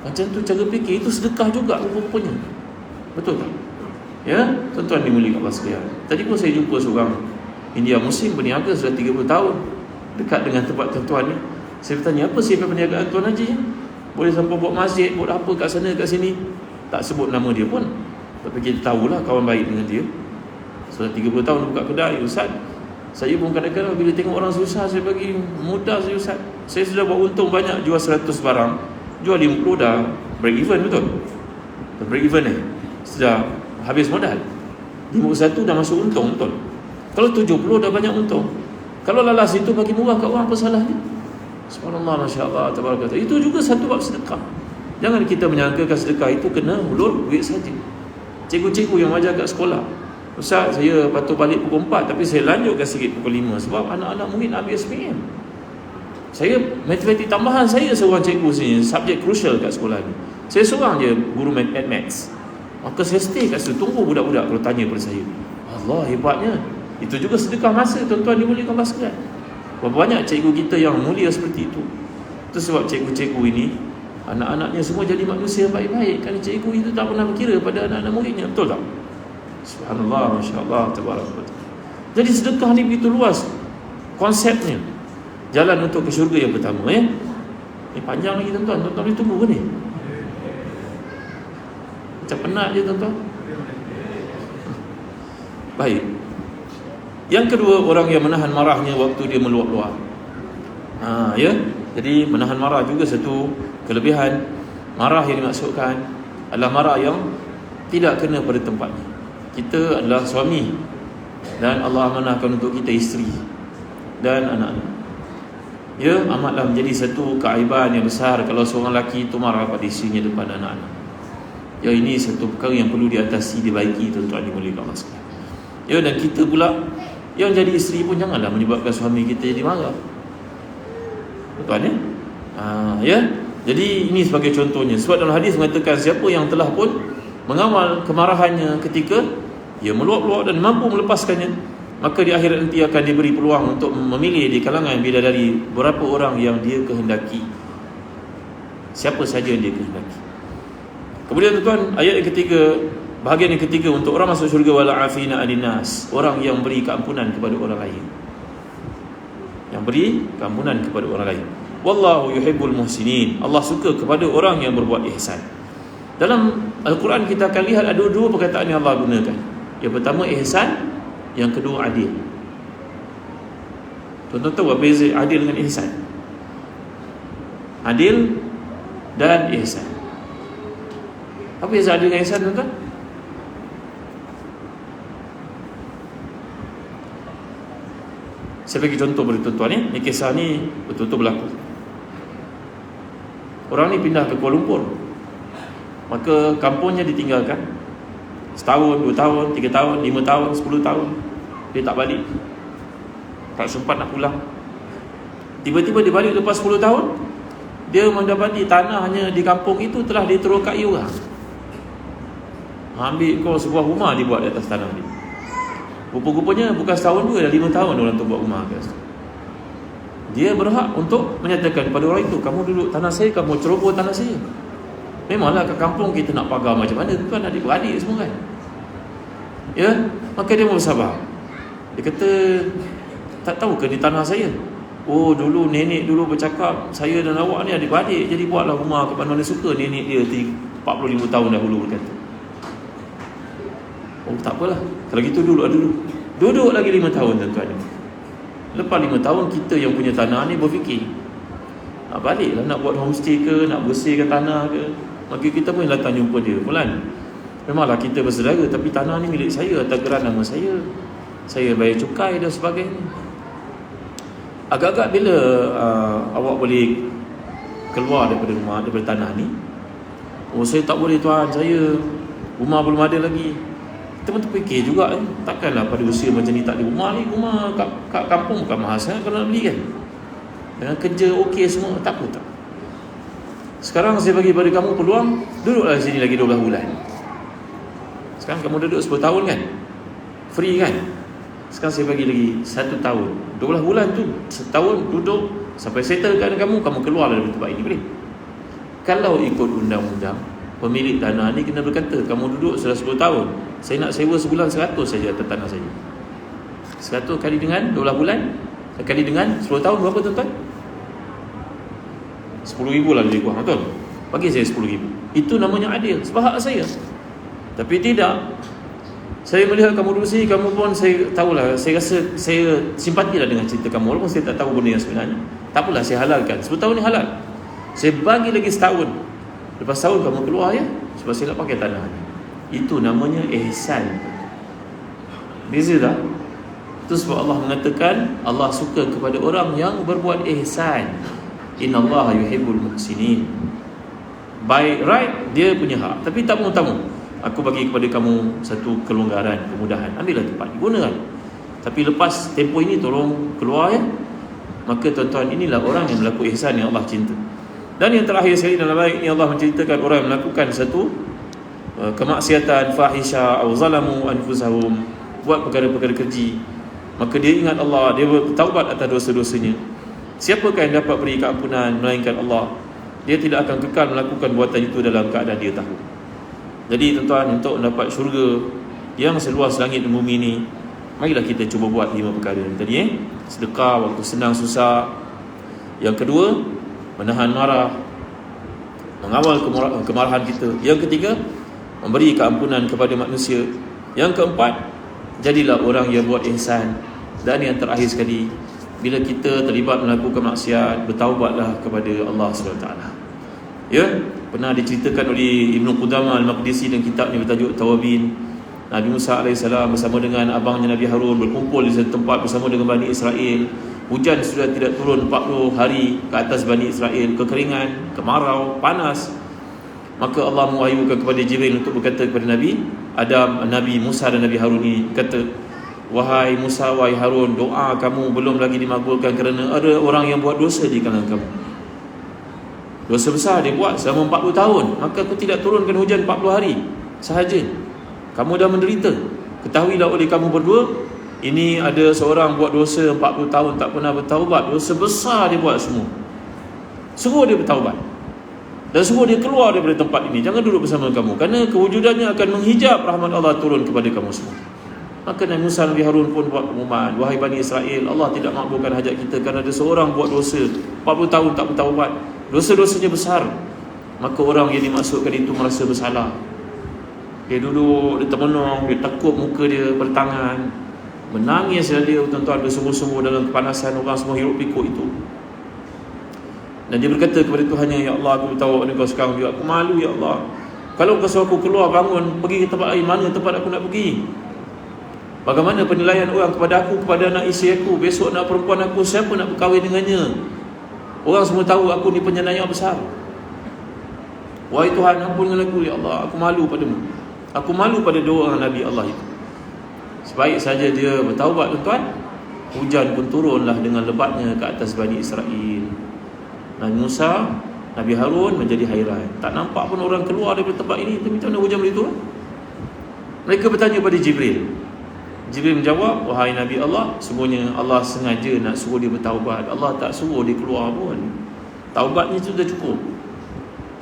Macam tu cara fikir. Itu sedekah juga rupanya. Betul tak? Ya, tuan-tuan dimuliakan Allah sekalian. Tadi pun saya jumpa seorang India Muslim berniaga sudah 30 tahun dekat dengan tempat tuan-tuan ni. Saya bertanya, apa sifat perniagaan Tuan Haji? Boleh sampai buat masjid, buat apa kat sana kat sini. Tak sebut nama dia pun, tapi kita tahulah kawan baik dengan dia. Sudah 30 tahun buka kedai. Ustaz, saya pun kadang-kadang bila tengok orang susah, saya bagi mudah saya Ustaz. Saya sudah buat untung banyak, jual 100 barang, jual 50 dah break even, betul? Dah break even sudah habis modal. 51 dah masuk untung, betul? Kalau 70 dah banyak untung. Kalau lalas itu bagi murah kat orang, apa salahnya? Subhanallah, Masya Allah, tabarakallah. Itu juga satu bab sedekah. Jangan kita menyangkakan sedekah itu kena hulur duit saja. Cikgu-cikgu yang mengajar kat sekolah, Ustaz, saya patut balik pukul 4, tapi saya lanjutkan sikit pukul 5 sebab anak-anak murid ambil SPM. Saya matematik tambahan, saya seorang cikgu sini, subjek crucial kat sekolah ni. Saya seorang je guru maths. Maka saya stay kat situ, tunggu budak-budak kalau tanya pada saya. Allah, hebatnya. Itu juga sedekah masa, tuan-tuan dimuliakan Allah sekalian. Berapa banyak cikgu kita yang mulia seperti itu. Itu sebab cikgu-cikgu ini anak-anaknya semua jadi manusia yang baik-baik. Kerana cikgu itu tak pernah berkira pada anak-anak muridnya. Betul tak? Subhanallah, Masya Allah, tabarakallah. Jadi sedekah ni begitu luas konsepnya. Jalan untuk ke syurga yang pertama. Ni panjang lagi, tuan-tuan. Tuan-tuan boleh tunggu ke ni? Macam penat je, tuan-tuan. Baik. Yang kedua, orang yang menahan marahnya waktu dia meluap-luap. Ya. Jadi menahan marah juga satu kelebihan. Marah yang dimaksudkan adalah marah yang tidak kena pada tempatnya. Kita adalah suami dan Allah amanahkan untuk kita isteri dan anak-anak. Ya, amatlah menjadi satu keaiban yang besar kalau seorang lelaki itu marah pada isterinya depan anak-anak. Ya, ini satu perkara yang perlu diatasi, dibaiki, tuan-tuan dimuliakan Allah sekalian. Ya, dan kita pula yang jadi isteri pun janganlah menyebabkan suami kita jadi marah. Betul ya? Ya. Jadi ini sebagai contohnya. Sebab dalam hadis mengatakan siapa yang telah pun mengawal kemarahannya ketika ia meluap-luap dan mampu melepaskannya, maka di akhirat nanti akan diberi peluang untuk memilih di kalangan bidadari berapa orang yang dia kehendaki. Siapa saja yang dia kehendaki. Kemudian tuan-tuan, ayat yang ketiga, bahagian yang ketiga untuk orang masuk syurga, wala afina aninnas, orang yang beri keampunan kepada orang lain. Yang beri keampunan kepada orang lain. Wallahu yuhibbul muhsinin. Allah suka kepada orang yang berbuat ihsan. Dalam Al-Quran kita akan lihat ada dua perkataan yang Allah gunakan. Yang pertama ihsan, yang kedua adil. Tuan-tuan tahu apa beza adil dengan ihsan? Adil dan ihsan. Apa beza adil dengan ihsan, tuan-tuan? Saya bagi contoh pada tuan-tuan ni. Ini kisah ni betul-betul berlaku. Orang ni pindah ke Kuala Lumpur. Maka kampungnya ditinggalkan. Setahun, 2 tahun, 3 tahun, 5 tahun, 10 tahun. Dia tak balik. Tak sempat nak pulang. Tiba-tiba dia balik lepas 10 tahun. Dia mendapati tanahnya di kampung itu telah diterokai orang. Ambil kau sebuah rumah dia buat di atas tanah dia. Rupa-rupanya bukan setahun juga, dah 5 tahun orang tu buat rumah atas. Dia berhak untuk menyatakan kepada orang itu, kamu duduk tanah saya, kamu ceroboh tanah saya. Memanglah kat kampung kita nak pagar macam mana, tu kan adik-beradik semua kan. Ya, maka dia mau bersabar. Dia kata, tak tahu ke di tanah saya? Oh, dulu nenek dulu bercakap saya dan awak ni adik-beradik, jadi buatlah rumah ke mana-mana suka. Nenek dia 45 tahun dahulu berkata. Oh, tak apalah. Kalau gitu duduk lagi 5 tahun tuan-tuan. Lepas 5 tahun kita yang punya tanah ni berfikir, nak balik lah, nak buat homestay ke, nak bersihkan tanah ke. Maka kita pun datang jumpa dia. Fulan, memanglah kita bersaudara, tapi tanah ni milik saya, atas geran nama saya. Saya bayar cukai dan sebagainya. Agak-agak bila awak boleh keluar daripada rumah, daripada tanah ni? Oh, saya tak boleh tuan, saya rumah belum ada lagi. Kita pun terfikir juga takkanlah pada usia macam ni tak ada rumah ni. Rumah kat kampung bukan mahal sangat kalau nak beli kan. Dengan kerja okey semua, tak apa tak. Sekarang saya bagi pada kamu peluang, duduklah di sini lagi 12 bulan. Sekarang kamu duduk 10 tahun kan, free kan. Sekarang saya bagi lagi 1 tahun, 12 bulan tu, setahun duduk sampai settlekan kamu keluar dari tempat ini, boleh? Kalau ikut undang-undang, pemilik tanah ni kena berkata, kamu duduk sudah 10 tahun, saya nak sewa sebulan 100 saja atas tanah saya. 100 kali dengan 12 bulan kali dengan 10 tahun berapa tuan-tuan? 10,000 lah lebih kurang, betul? Bagi saya 10,000. Itu namanya adil, sebab hak saya. Tapi tidak, saya melihat kamu duduk sini, kamu pun saya tahulah, saya rasa saya simpatilah dengan cerita kamu, walaupun saya tak tahu benda yang sebenarnya. Tak apalah, saya halalkan. 10 tahun ni halal. Saya bagi lagi setahun. Lepas tahun kamu keluar ya, sebab saya nak pakai tanah ni. Itu namanya ihsan. Beza tak? Itu sebab Allah mengatakan Allah suka kepada orang yang berbuat ihsan. Innallaha yuhibbul muhsinin. By right, dia punya hak. Tapi tak tamu. Aku bagi kepada kamu satu kelonggaran, kemudahan. Ambillah tempat, gunakan. Tapi lepas tempoh ini tolong keluar ya. Maka tuan-tuan, inilah orang yang melakukan ihsan yang Allah cinta. Dan yang terakhir sekali dalam ayat ini Allah menceritakan orang yang melakukan satu kemaksiatan, fahisha, atau zalamu anfusahum, buat perkara-perkara keji. Maka dia ingat Allah, dia bertaubat atas dosa-dosanya. Siapakah yang dapat beri keampunan melainkan Allah? Dia tidak akan kekal melakukan buatan itu dalam keadaan dia tahu. Jadi tuan-tuan, untuk mendapat syurga yang seluas langit dan bumi ini, marilah kita cuba buat 5 perkara ni tadi sedekah waktu senang susah. Yang kedua, menahan marah, mengawal kemarahan kita. Yang ketiga, memberi keampunan kepada manusia. Yang keempat, jadilah orang yang buat ihsan. Dan yang terakhir sekali, bila kita terlibat melakukan maksiat, bertaubatlah kepada Allah SWT. Ya, pernah diceritakan oleh Ibn Qudamah Al-Maqdisi dalam kitabnya bertajuk Tawabin. Nabi Musa AS bersama dengan abangnya Nabi Harun berkumpul di satu tempat bersama dengan Bani Israel. Hujan sudah tidak turun 40 hari ke atas Bani Israel, kekeringan, kemarau, panas. Maka Allah mewahyukan kepada Jibril untuk berkata kepada Nabi Adam, Nabi Musa dan Nabi Harun ini, kata, wahai Musa, wahai Harun, doa kamu belum lagi dimakbulkan kerana ada orang yang buat dosa di kalangan kamu. Dosa besar dia buat selama 40 tahun. Maka aku tidak turunkan hujan 40 hari sahaja. Kamu dah menderita. Ketahuilah oleh kamu berdua, ini ada seorang buat dosa 40 tahun tak pernah bertaubat. Dosa besar dia buat semua. Suruh dia bertaubat dan suruh dia keluar daripada tempat ini. Jangan duduk bersama kamu, kerana kewujudannya akan menghijab rahmat Allah turun kepada kamu semua. Maka Nabi Musa, Nabi Harun pun buat pengumuman, wahai Bani Israel, Allah tidak makbulkan hajat kita kerana ada seorang buat dosa 40 tahun tak bertaubat, dosa-dosanya besar. Maka orang yang dimaksudkan itu merasa bersalah. Dia duduk, dia termenung, dia tekuk muka dia bertangan, menangis dia tuan-tuan, bersungguh-sungguh dalam kepanasan. Orang semua hirup pikuk itu. Dan dia berkata kepada Tuhannya, ya Allah, aku beritahu kepada kau sekarang juga, aku malu ya Allah. Kalau kau suruh aku keluar, bangun, pergi ke tempat lain, mana tempat aku nak pergi? Bagaimana penilaian orang kepada aku, kepada anak isteri aku? Besok anak perempuan aku, siapa nak berkahwin dengannya? Orang semua tahu aku ni penyandang besar. Wahai Tuhan, ampunkan aku ya Allah, aku malu padamu. Aku malu pada dua orang Nabi Allah itu. Sebaik saja dia bertaubat tuan-tuan, hujan pun turunlah dengan lebatnya ke atas Bani Israel. Nabi Musa, Nabi Harun menjadi hairan. Tak nampak pun orang keluar daripada tempat ini, tapi macam mana hujan boleh turun? Mereka bertanya pada Jibril. Jibril menjawab, wahai Nabi Allah, sungguhnya Allah sengaja nak suruh dia bertaubat. Allah tak suruh dia keluar pun. Taubatnya sudah cukup.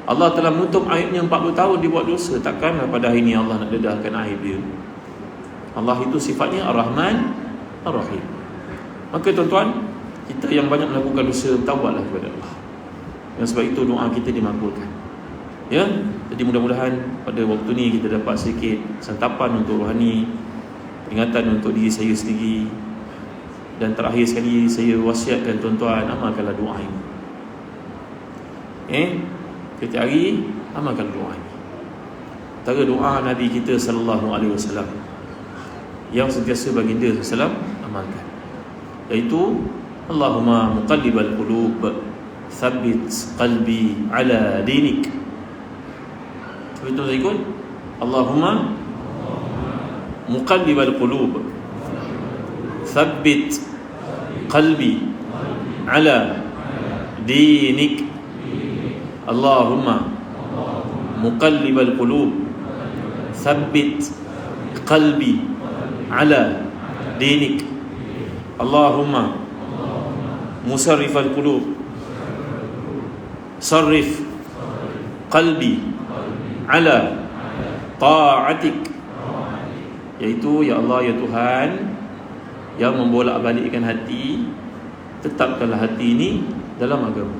Allah telah menutup aibnya 40 tahun dia buat dosa. Takkan pada hari ini Allah nak dedahkan aib dia. Allah itu sifatnya Ar-Rahman Ar-Rahim. Maka tuan-tuan, kita yang banyak melakukan dosa, taubatlah kepada Allah. Dan sebab itu doa kita dimakbulkan. Ya, jadi mudah-mudahan pada waktu ni kita dapat sedikit santapan untuk rohani, peringatan untuk diri saya sendiri. Dan terakhir sekali saya wasiatkan tuan-tuan, amalkanlah doa ini. Setiap hari amalkan doa ini. Antara doa Nabi kita sallallahu alaihi wasallam yang sentiasa baginda sallallahu amalkan, iaitu Allahumma muqallibal qulub thabbit qalbi ala dinik. Betul tak ikut? Allahumma muqallibal qulub thabbit qalbi ala dinik. Allahumma muqallibal qulub thabbit qalbi ala dinik. Allahumma musarrifal qulub sarrif qalbi ala ta'atik. Iaitu, ya Allah, ya Tuhan yang membolak-balikkan hati, tetapkanlah hati ini dalam agama,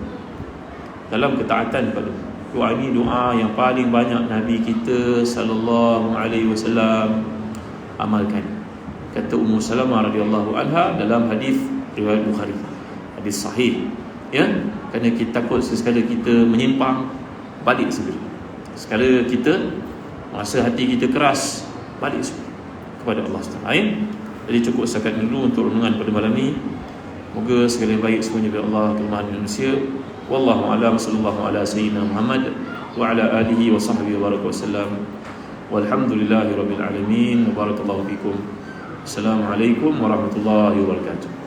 dalam ketaatan pada. Doa ini doa yang paling banyak Nabi kita sallallahu alaihi wasallam amalkan. Kata Ummu Salamah radhiyallahu anha dalam hadis riwayat Bukhari, hadis sahih, ya, kerana kita takut sekali kita menyimpang, balik segera. Sekala kita rasa hati kita keras, balik segera kepada Allah SWT. Jadi cukup setakat dulu untuk renungan pada malam ni. Moga segala yang baik semuanya dari Allah, kelemahan manusia. Wallahu a'lam. Sallallahu ala sayyidina Muhammad wa ala alihi wa sahbihi wa baraka wasallam. Walhamdulillahi rabbil alamin. Barakallahu fikum. Assalamualaikum warahmatullahi wabarakatuh.